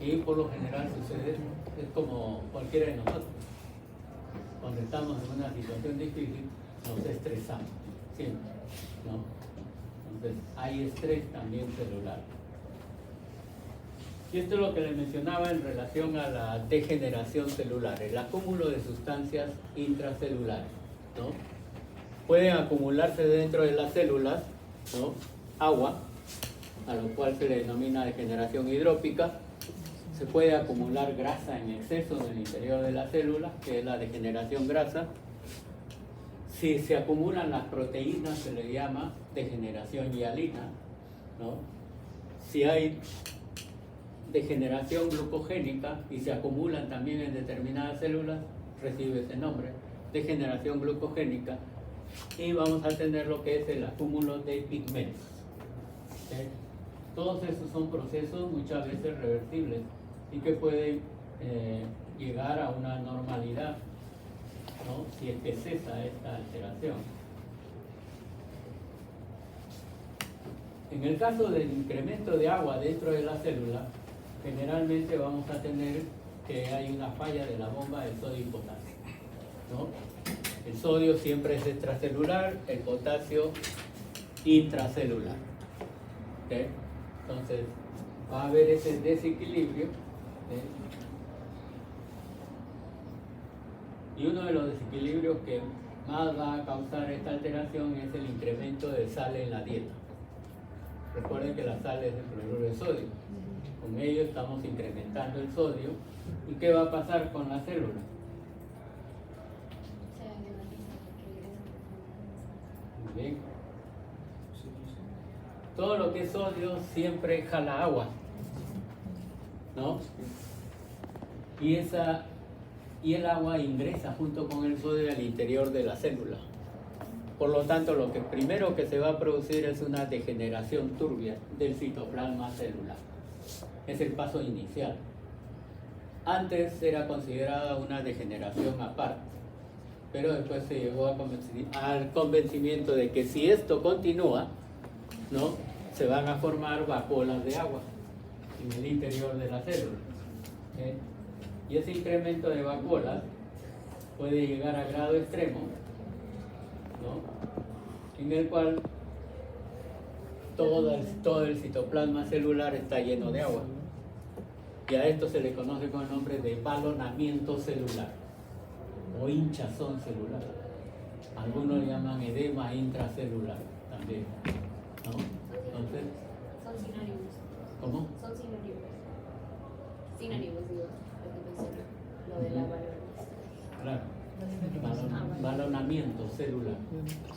Y por lo general sucede, es como cualquiera de nosotros. Cuando estamos en una situación difícil, nos estresamos, siempre, ¿no? Entonces, hay estrés también celular. Y esto es lo que les mencionaba en relación a la degeneración celular, el acúmulo de sustancias intracelulares, ¿no? Pueden acumularse dentro de las células, ¿no?, agua, a lo cual se le denomina degeneración hidrópica. Se puede acumular grasa en exceso en el interior de la célula, que es la degeneración grasa. Si se acumulan las proteínas, se le llama degeneración hialina, ¿no? Si hay degeneración glucogénica y se acumulan también en determinadas células, recibe ese nombre, degeneración glucogénica, y vamos a tener lo que es el acúmulo de pigmentos. ¿Okay? Todos esos son procesos muchas veces reversibles y que pueden llegar a una normalidad, ¿no?, si es que cesa esta alteración. En el caso del incremento de agua dentro de la célula, generalmente vamos a tener que hay una falla de la bomba de sodio y potasio, ¿no? El sodio siempre es extracelular, el potasio intracelular. ¿Okay? Entonces, va a haber ese desequilibrio. Y uno de los desequilibrios que más va a causar esta alteración es el incremento de sal en la dieta. Recuerden que la sal es el cloruro de sodio. Con ello estamos incrementando el sodio. ¿Y qué va a pasar con la célula? Muy bien. Todo lo que es sodio siempre jala agua, ¿no? Y el agua ingresa junto con el sodio al interior de la célula. Por lo tanto, lo que primero que se va a producir es una degeneración turbia del citoplasma celular. Es el paso inicial. Antes era considerada una degeneración aparte, pero después se llegó al convencimiento de que si esto continúa, ¿no?, se van a formar vacuolas de agua en el interior de la célula. ¿Okay? Y ese incremento de vacuolas puede llegar a grado extremo, ¿no?, en el cual todo el citoplasma celular está lleno de agua. Y a esto se le conoce con el nombre de balonamiento celular o hinchazón celular. Algunos le llaman edema intracelular también, ¿no? Entonces, son sinónimos. ¿cómo? Son sinónimos. Sinónimos, digo, lo de la valorización. Claro. Balonamiento celular.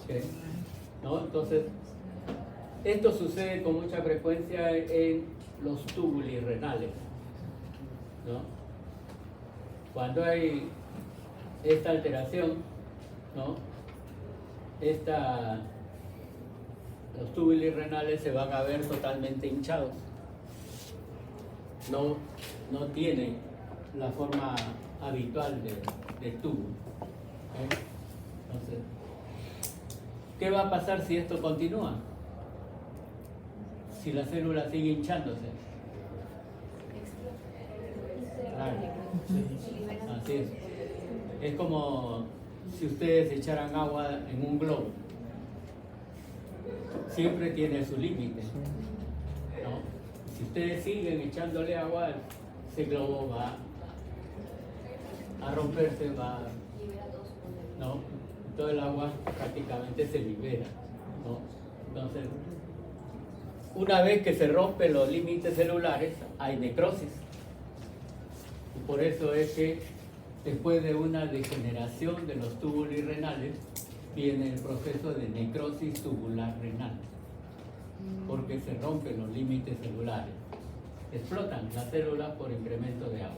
¿Okay? ¿No? Entonces, esto sucede con mucha frecuencia en los túbulos renales, ¿no? Cuando hay esta alteración, ¿no?, los túbulos renales se van a ver totalmente hinchados. No tienen la forma habitual del tubo. ¿Okay? Entonces, ¿qué va a pasar si esto continúa? Si la célula sigue hinchándose. Claro. Así es. Es como si ustedes echaran agua en un globo. Siempre tiene su límite, ¿no? Si ustedes siguen echándole agua, ese globo va a romperse, ¿no? Todo el agua prácticamente se libera, ¿no? Entonces, una vez que se rompen los límites celulares, hay necrosis. Y por eso es que después de una degeneración de los túbulos renales, viene el proceso de necrosis tubular renal, porque se rompen los límites celulares, explotan las células por incremento de agua.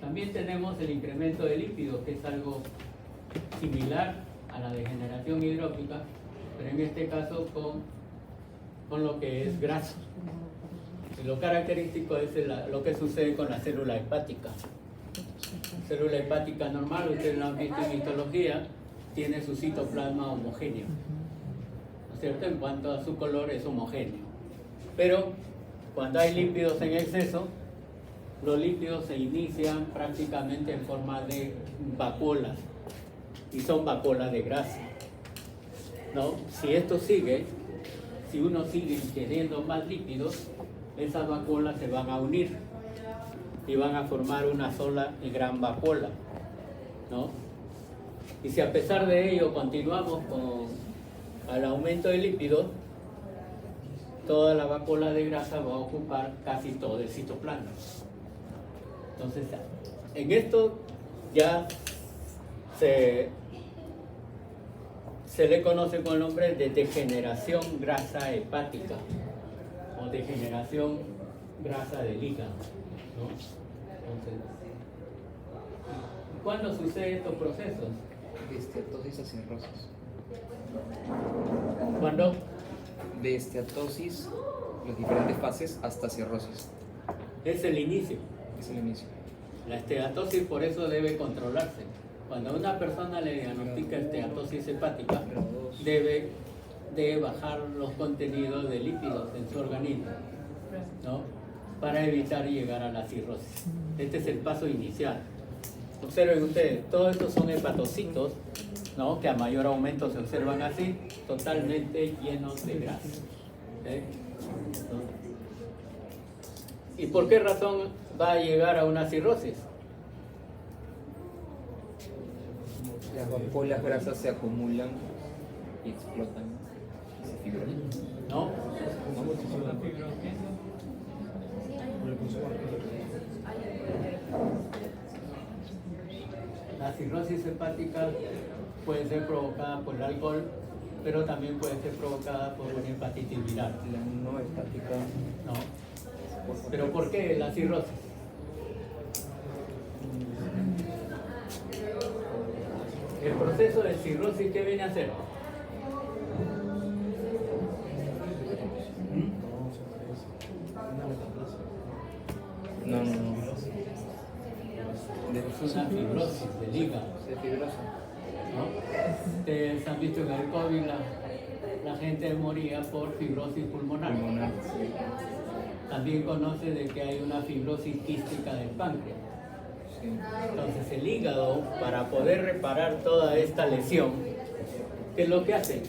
También tenemos el incremento de lípidos, que es algo similar a la degeneración hidrópica, pero en este caso con lo que es grasa. Y lo característico es lo que sucede con la célula hepática. La célula hepática normal, ustedes lo han visto en histología, tiene su citoplasma homogéneo, ¿no es cierto? En cuanto a su color es homogéneo. Pero cuando hay lípidos en exceso, los lípidos se inician prácticamente en forma de vacuolas, y son vacuolas de grasa. ¿no? Si esto sigue, si uno sigue ingiriendo más lípidos, esas vacuolas se van a unir y van a formar una sola y gran vacuola, ¿no? Y si a pesar de ello continuamos con el aumento de lípidos, toda la vacuola de grasa va a ocupar casi todo el citoplasma. Entonces, en esto ya se le conoce con el nombre de degeneración grasa hepática o degeneración grasa del hígado, ¿no? Entonces, ¿cuándo suceden estos procesos? De esteatosis a cirrosis. ¿Cuándo? De esteatosis, las diferentes fases, hasta cirrosis. Es el inicio. Es el inicio. La esteatosis por eso debe controlarse. Cuando a una persona le diagnostica esteatosis hepática, debe de bajar los contenidos de lípidos en su organismo, ¿no? Para evitar llegar a la cirrosis. Este es el paso inicial. Observen ustedes, todos estos son hepatocitos, ¿no? Que a mayor aumento se observan así, totalmente llenos de grasa. ¿Okay? ¿No? ¿Y por qué razón va a llegar a una cirrosis? Las vacuolas grasas se acumulan y explotan y se fibran. ¿No? La cirrosis hepática puede ser provocada por el alcohol, pero también puede ser provocada por una hepatitis viral. La no hepática. ¿No? ¿Pero por qué la cirrosis? El proceso de cirrosis, ¿qué viene a hacer? No. Es una fibrosis del hígado, Se fibrosa. ¿no? Ustedes han visto en el COVID la gente moría por fibrosis pulmonar. Pulmonar. También conoce de que hay una fibrosis quística del páncreas. Sí. Entonces el hígado, para poder reparar toda esta lesión, ¿qué es lo que hace?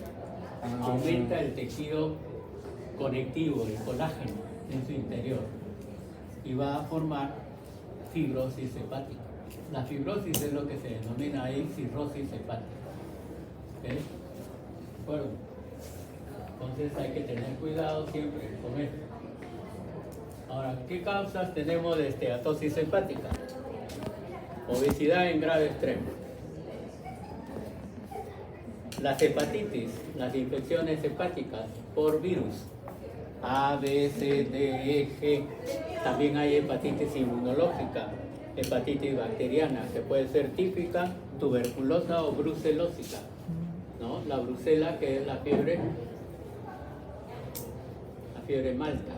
Aumenta el tejido conectivo, el colágeno en su interior y va a formar fibrosis hepática. La fibrosis es lo que se denomina ahí cirrosis hepática. ¿Ok? ¿De acuerdo? Entonces hay que tener cuidado siempre con esto. Ahora, ¿qué causas tenemos de esteatosis hepática? Obesidad en grado extremo. Las hepatitis, las infecciones hepáticas por virus, A, B, C, D, E, G. También hay hepatitis inmunológica, hepatitis bacteriana, que puede ser típica, tuberculosa o brucelósica, ¿no? La brucela, que es la fiebre malta,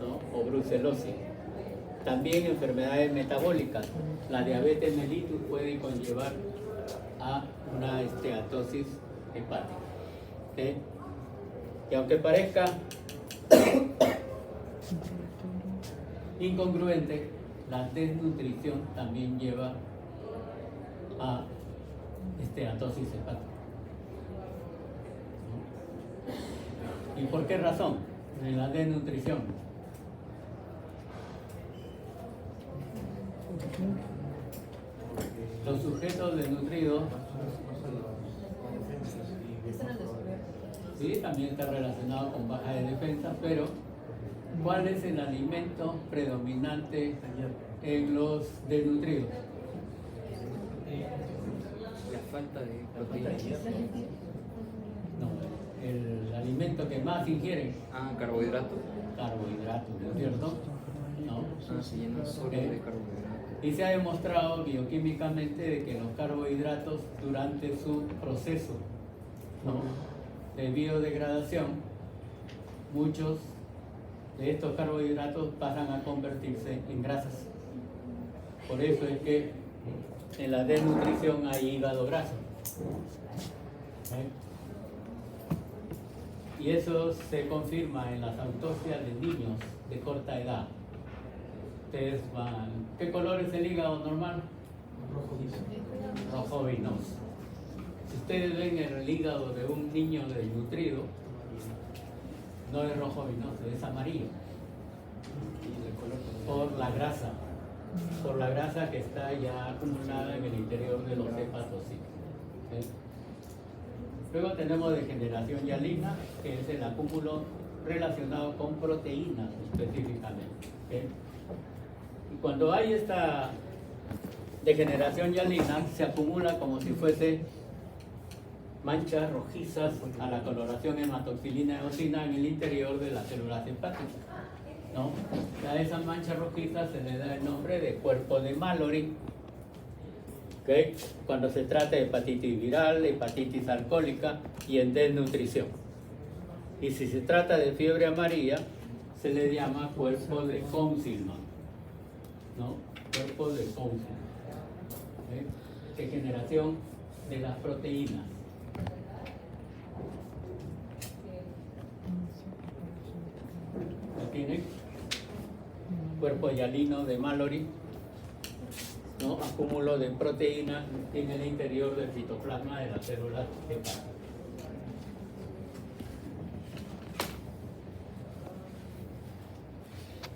¿no? O brucelosis. También enfermedades metabólicas. La diabetes mellitus puede conllevar a una esteatosis hepática. ¿Okay? Y aunque parezca incongruente, la desnutrición también lleva a esteatosis hepática. ¿No? ¿Y por qué razón? En la desnutrición. Los sujetos desnutridos, sí, también está relacionado con baja de defensa, pero ¿cuál es el alimento predominante en los desnutridos? La falta de proteínas. No, el alimento que más ingieren, Carbohidratos. carbohidratos, ¿no es cierto? ¿No? Se llena solo de carbohidratos. Y se ha demostrado bioquímicamente de que los carbohidratos durante su proceso, ¿no?, de biodegradación, muchos de estos carbohidratos pasan a convertirse en grasas. Por eso es que en la desnutrición hay hígado graso. Y eso se confirma en las autopsias de niños de corta edad. Ustedes van... ¿Qué color es el hígado normal? Rojo vinoso. Si ustedes ven el hígado de un niño desnutrido, no es rojo vinoso, es amarillo. Por la grasa que está ya acumulada en el interior de los hepatocitos. Luego tenemos degeneración hialina, que es el acúmulo relacionado con proteínas específicamente. Y cuando hay esta degeneración hialina, se acumula como si fuese manchas rojizas a la coloración hematoxilina eosina en el interior de las células hepáticas, ¿no? A esas manchas rojizas se le da el nombre de cuerpo de Mallory, ¿okay? Cuando se trata de hepatitis viral, hepatitis alcohólica y en desnutrición. Y si se trata de fiebre amarilla, se le llama cuerpo de Consilman, ¿no? Cuerpo de Consilman. Degeneración de las proteínas. ¿Lo tienen? Cuerpo hialino de Mallory, ¿no? Acúmulo de proteínas en el interior del citoplasma de las células hepáticas.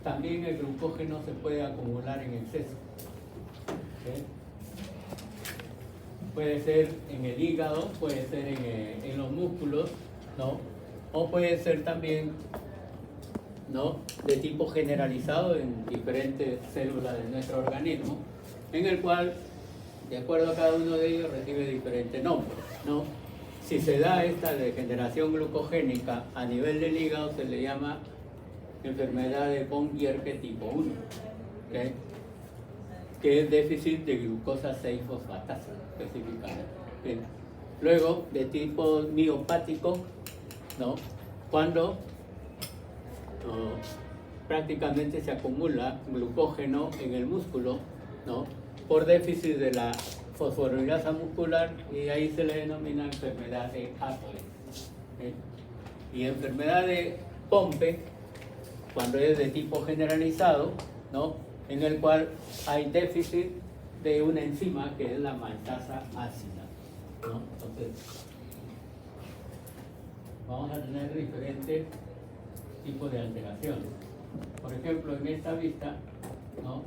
También el glucógeno se puede acumular en exceso. ¿Okay? Puede ser en el hígado, puede ser en los músculos, ¿no? O puede ser también, ¿no?, de tipo generalizado en diferentes células de nuestro organismo, en el cual, de acuerdo a cada uno de ellos, recibe diferentes nombres, ¿no? Si se da esta degeneración glucogénica a nivel del hígado, se le llama enfermedad de von Gierke tipo 1, ¿okay?, que es déficit de glucosa 6-fosfatasa específicamente. Bien. Luego, de tipo miopático, ¿no?, cuando prácticamente se acumula glucógeno en el músculo, ¿no?, por déficit de la fosforilasa muscular, y ahí se le denomina enfermedad de Hartley. Y enfermedad de Pompe, cuando es de tipo generalizado, ¿no?, en el cual hay déficit de una enzima que es la maltasa ácida, ¿no? Entonces, vamos a tener diferentes tipos de alteraciones. Por ejemplo, en esta vista, ¿no?,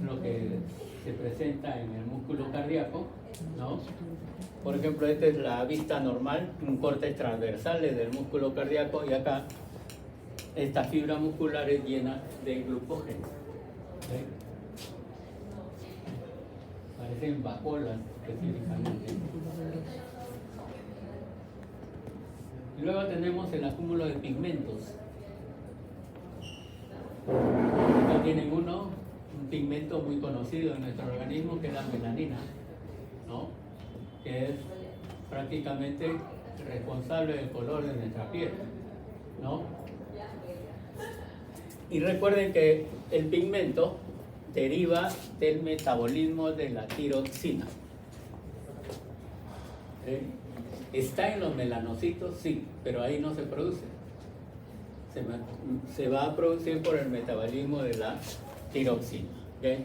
lo que se presenta en el músculo cardíaco, ¿no? Por ejemplo, esta es la vista normal, un corte transversal del músculo cardíaco, y acá estas fibras musculares llenas de glucógeno. ¿Sí? Parecen vacuolas específicamente. Y luego tenemos el acúmulo de pigmentos. Acá tienen un pigmento muy conocido en nuestro organismo, que es la melanina, ¿no?, que es prácticamente responsable del color de nuestra piel, ¿no? Y recuerden que el pigmento deriva del metabolismo de la tiroxina. ¿Está en los melanocitos? Sí, pero ahí no se produce. Se va a producir por el metabolismo de la tiroxina. ¿Okay?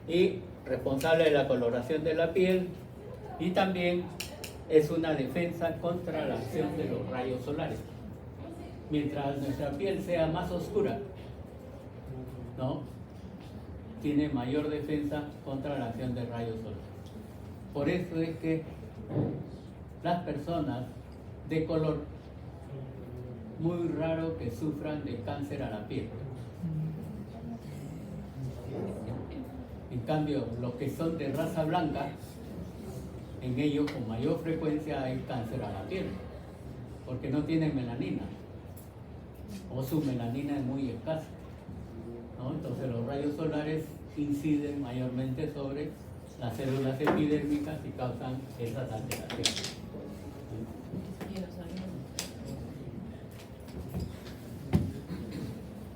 Y responsable de la coloración de la piel, y también es una defensa contra la acción de los rayos solares. Mientras nuestra piel sea más oscura, ¿no?, tiene mayor defensa contra la acción de rayos solares. Por eso es que las personas de color, muy raro que sufran de cáncer a la piel. En cambio, los que son de raza blanca, en ellos con mayor frecuencia hay cáncer a la piel, porque no tienen melanina, o su melanina es muy escasa, ¿no? Entonces los rayos solares inciden mayormente sobre las células epidérmicas y causan esas alteraciones.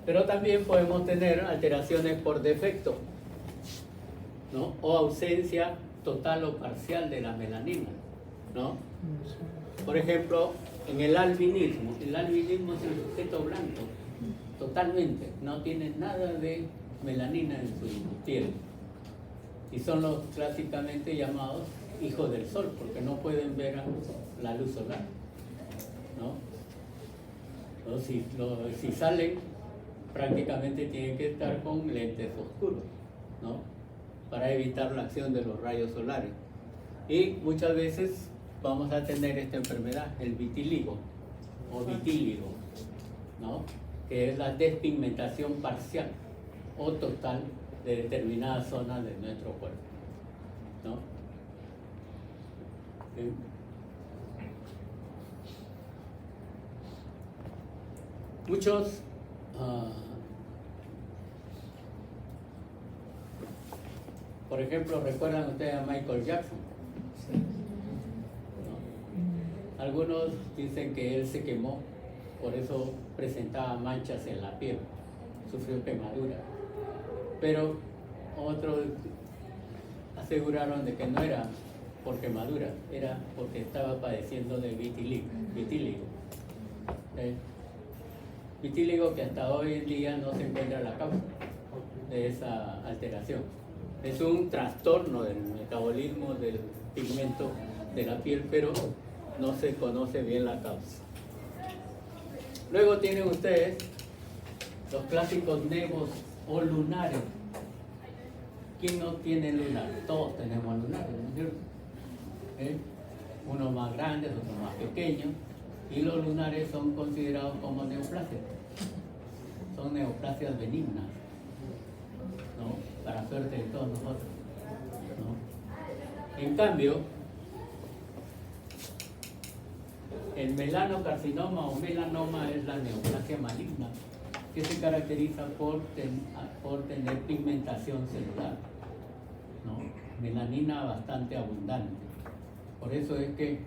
Pero también podemos tener alteraciones por defecto, ¿no?, o ausencia total o parcial de la melanina, ¿no? Por ejemplo, en el albinismo es el sujeto blanco, totalmente, no tiene nada de melanina en su piel. y son los clásicamente llamados hijos del sol, porque no pueden ver la luz solar, ¿no? ¿No? Si salen, prácticamente tienen que estar con lentes oscuros, ¿no? Para evitar la acción de los rayos solares. Y muchas veces vamos a tener esta enfermedad, el vitíligo o vitíligo, ¿no? Que es la despigmentación parcial o total de determinadas zonas de nuestro cuerpo, ¿no? ¿Sí? Muchos por ejemplo, ¿recuerdan ustedes a Michael Jackson? ¿No? Algunos dicen que él se quemó, por eso presentaba manchas en la piel, sufrió quemadura. Pero otros aseguraron de que no era por quemadura, era porque estaba padeciendo de vitíligo. Vitíligo que hasta hoy en día no se encuentra la causa de esa alteración. Es un trastorno del metabolismo del pigmento de la piel, pero no se conoce bien la causa. Luego tienen ustedes los clásicos nevos o lunares. ¿Quién no tiene lunar? Todos tenemos lunares, ¿no es cierto? Unos más grandes, otros más pequeños, y los lunares son considerados como neoplasias. Son neoplasias benignas, ¿no? Para suerte de todos nosotros, ¿no? En cambio, el melanocarcinoma o melanoma es la neoplasia maligna, que se caracteriza por tener pigmentación celular, ¿no? Melanina bastante abundante. Por eso es que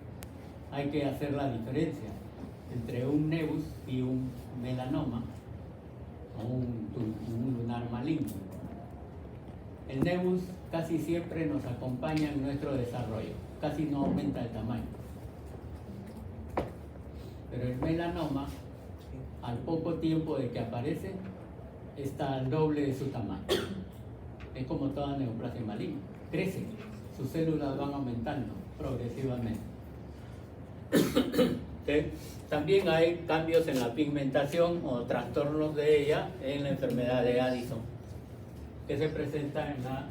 hay que hacer la diferencia entre un nevus y un melanoma o un lunar maligno. El nevus casi siempre nos acompaña en nuestro desarrollo, casi no aumenta el tamaño. Pero el melanoma, al poco tiempo de que aparece, está al doble de su tamaño. Es como toda neoplasia maligna, crece, sus células van aumentando progresivamente. ¿Okay? También hay cambios en la pigmentación o trastornos de ella en la enfermedad de Addison, que se presenta en la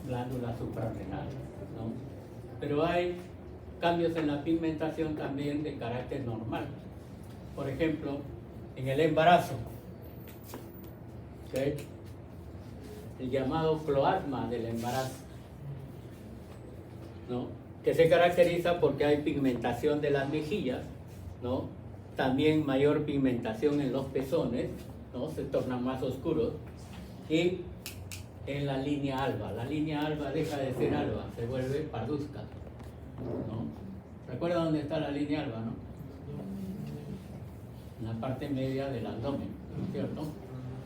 glándula suprarrenal, ¿no? Pero hay cambios en la pigmentación también de carácter normal. Por ejemplo, en el embarazo, ¿okay? El llamado cloasma del embarazo, ¿no? Que se caracteriza porque hay pigmentación de las mejillas, ¿no? También mayor pigmentación en los pezones, ¿no? Se tornan más oscuros, y en la línea alba. La línea alba deja de ser alba, se vuelve parduzca, ¿no? ¿Recuerda dónde está la línea alba, no? En la parte media del abdomen, ¿no es cierto?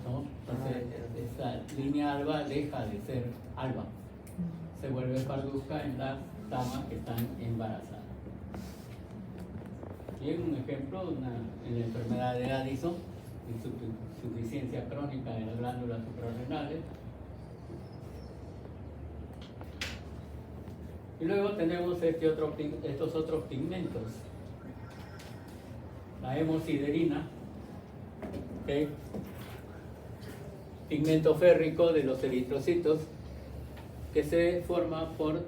¿No? Entonces, esa línea alba deja de ser alba, se vuelve parduzca en las damas que están embarazadas. Y un ejemplo, en la enfermedad de Addison, insuficiencia crónica de las glándulas suprarrenales. Y luego tenemos estos otros pigmentos. La hemosiderina, ¿okay? Pigmento férrico de los eritrocitos, que se forma por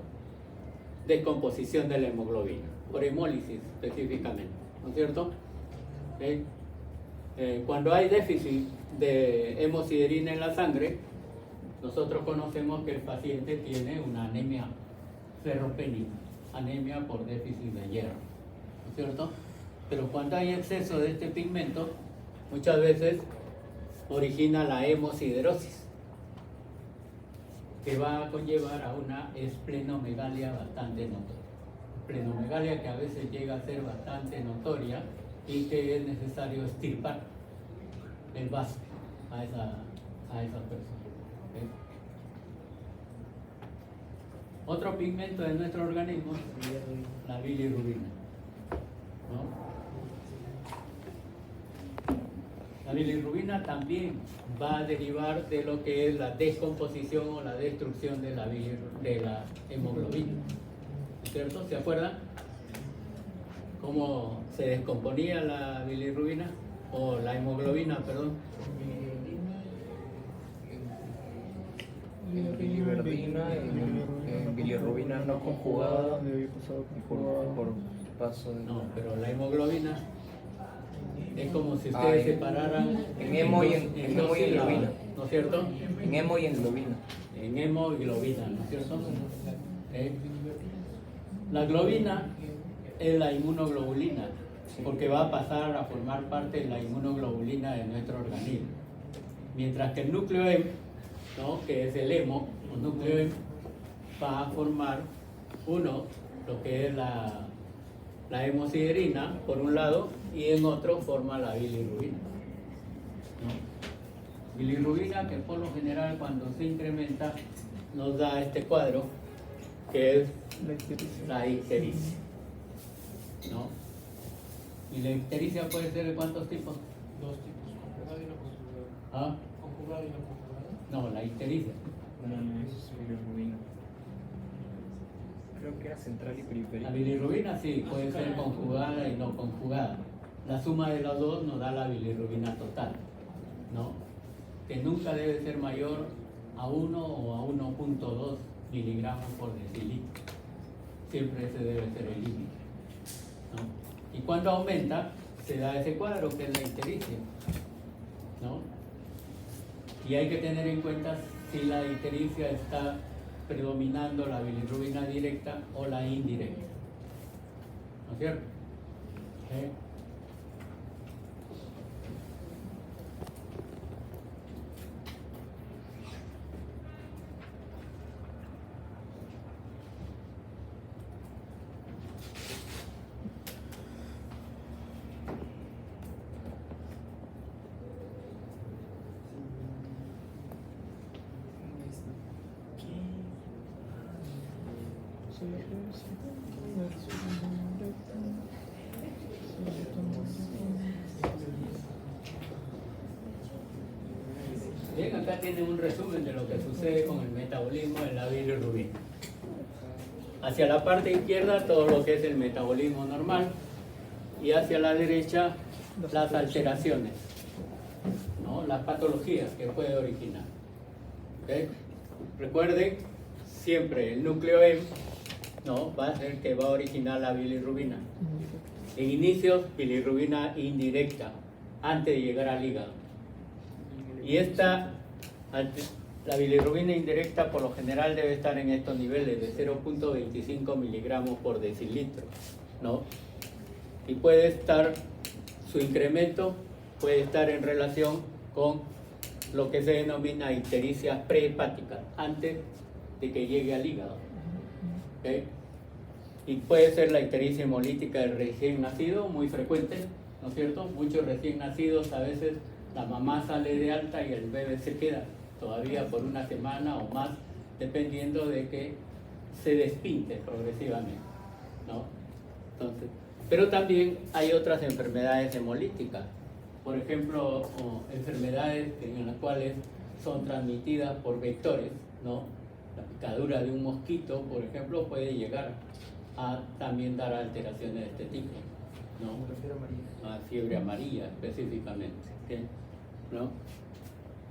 descomposición de la hemoglobina, por hemólisis específicamente, ¿no es cierto? ¿Okay? Cuando hay déficit de hemosiderina en la sangre, nosotros conocemos que el paciente tiene una anemia ferropénica, anemia por déficit de hierro, ¿no es cierto? Pero cuando hay exceso de este pigmento, muchas veces origina la hemosiderosis, que va a conllevar a una esplenomegalia bastante notoria. Esplenomegalia que a veces llega a ser bastante notoria y que es necesario extirpar el vaso a esa persona. ¿Okay? Otro pigmento de nuestro organismo es la bilirrubina, ¿no? La bilirrubina también va a derivar de lo que es la descomposición o la destrucción de la hemoglobina. ¿Cierto? ¿Se acuerdan cómo se descomponía la bilirrubina? O la hemoglobina, perdón. En biliverdina, en bilirrubina no conjugada por paso de... No, pero la hemoglobina es como si ustedes separaran en hemo y en dos hemo y en sílabas, globina. ¿no es cierto? En hemo y en globina. En hemo y globina, ¿no es cierto? La globina es la inmunoglobulina, porque va a pasar a formar parte de la inmunoglobulina de nuestro organismo. Mientras que el núcleo M, ¿no?, que es el hemo, o núcleo M, va a formar lo que es la hemosiderina, por un lado, y en otro forma la bilirrubina. ¿No? Bilirrubina que por lo general cuando se incrementa nos da este cuadro, que es la ictericia. ¿No? ¿Y la ictericia puede ser de cuántos tipos? Dos tipos, conjugada y no conjugada. ¿Ah? Conjugada y no conjugada. No, la ictericia. No es bilirrubina. Creo que era central y periférica. La bilirrubina sí, puede ser conjugada y no conjugada. La suma de las dos nos da la bilirrubina total, ¿no? Que nunca debe ser mayor a 1 o a 1.2 miligramos por decilitro. Siempre ese debe ser el límite, ¿no? Y cuando aumenta, se da ese cuadro que es la ictericia, ¿no? Y hay que tener en cuenta si la ictericia está predominando la bilirrubina directa o la indirecta, ¿no es cierto? ¿Eh? Bien, acá tienen un resumen de lo que sucede con el metabolismo de la bilirrubina. Hacia la parte izquierda todo lo que es el metabolismo normal y hacia la derecha las alteraciones, ¿no? Las patologías que puede originar. ¿Okay? Recuerden, siempre el núcleo M, ¿no?, va a ser que va a originar la bilirrubina. En inicios, bilirrubina indirecta, antes de llegar al hígado. Y la bilirrubina indirecta por lo general debe estar en estos niveles de 0.25 miligramos por decilitro, ¿no? Y puede estar, su incremento puede estar en relación con lo que se denomina ictericia prehepática, antes de que llegue al hígado. ¿Okay? Y puede ser la ictericia hemolítica del recién nacido, muy frecuente, ¿no es cierto? Muchos recién nacidos, a veces la mamá sale de alta y el bebé se queda todavía por una semana o más, dependiendo de que se despinte progresivamente, ¿no? Entonces, pero también hay otras enfermedades hemolíticas, por ejemplo, enfermedades en las cuales son transmitidas por vectores, ¿no? La picadura de un mosquito, por ejemplo, puede llegar a también dar alteraciones de este tipo, ¿no? Me refiero a María. A fiebre amarilla específicamente, ¿sí? ¿No?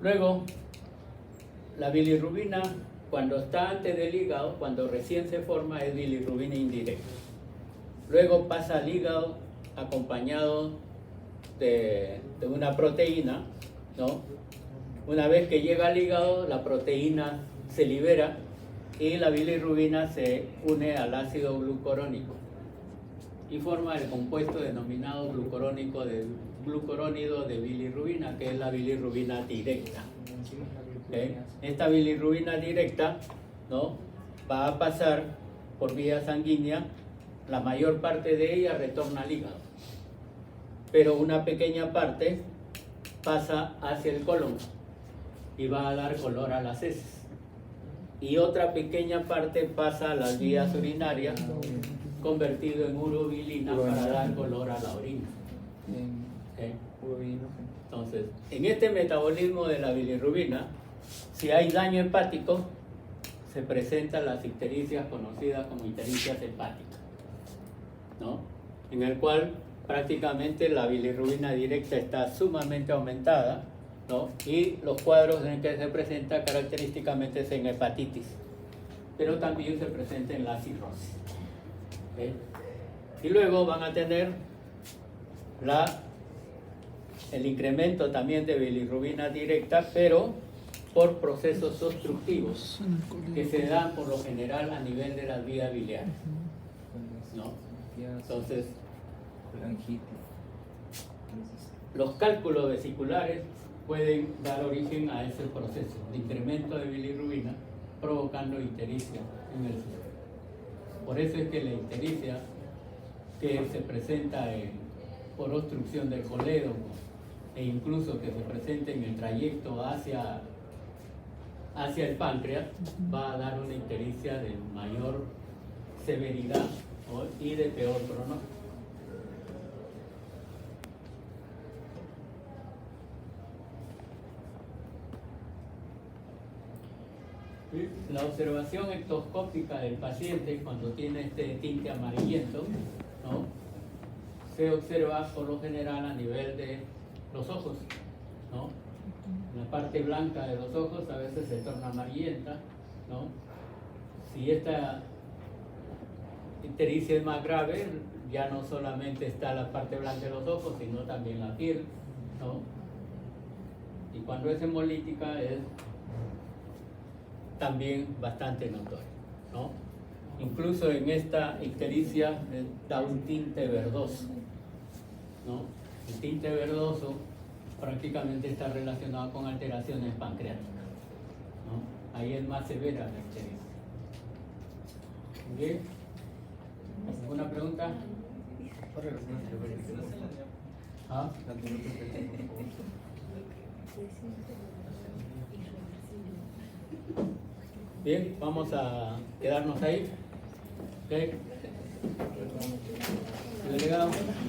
Luego, la bilirrubina, cuando está antes del hígado, cuando recién se forma, es bilirrubina indirecta. Luego pasa al hígado acompañado de una proteína, ¿no? Una vez que llega al hígado, la proteína se libera y la bilirrubina se une al ácido glucurónico y forma el compuesto denominado glucurónido de bilirrubina, que es la bilirrubina directa. ¿Okay? Esta bilirrubina directa, ¿no?, va a pasar por vía sanguínea, la mayor parte de ella retorna al hígado, pero una pequeña parte pasa hacia el colon y va a dar color a las heces, y otra pequeña parte pasa a las vías urinarias, convertido en urobilina para dar color a la orina. ¿Okay? Entonces, en este metabolismo de la bilirrubina, si hay daño hepático, se presentan las ictericias conocidas como ictericias hepáticas, ¿no? En el cual prácticamente la bilirrubina directa está sumamente aumentada, ¿no? Y los cuadros en que se presenta característicamente es en hepatitis, pero también se presenta en la cirrosis. ¿Okay? Y luego van a tener el incremento también de bilirrubina directa, pero por procesos obstructivos que se dan por lo general a nivel de las vías biliares, ¿no? Entonces, los cálculos vesiculares pueden dar origen a ese proceso de incremento de bilirrubina provocando ictericia en el cerebro. Por eso es que la ictericia que se presenta por obstrucción del colédomo e incluso que se presente en el trayecto hacia el páncreas va a dar una ictericia de mayor severidad y de peor pronóstico. La observación ectoscópica del paciente cuando tiene este tinte amarillento, ¿no? Se observa por lo general a nivel de los ojos, ¿no? La parte blanca de los ojos a veces se torna amarillenta, ¿no? Si esta ictericia es más grave, ya no solamente está la parte blanca de los ojos, sino también la piel, ¿no? Y cuando es hemolítica es también bastante notorio, ¿no? Incluso en esta ictericia da un tinte verdoso, ¿no? El tinte verdoso prácticamente está relacionado con alteraciones pancreáticas, ¿no? Ahí es más severa la ictericia. ¿Bien? ¿Alguna pregunta? ¿Ah? Bien, vamos a quedarnos ahí. ¿Okay?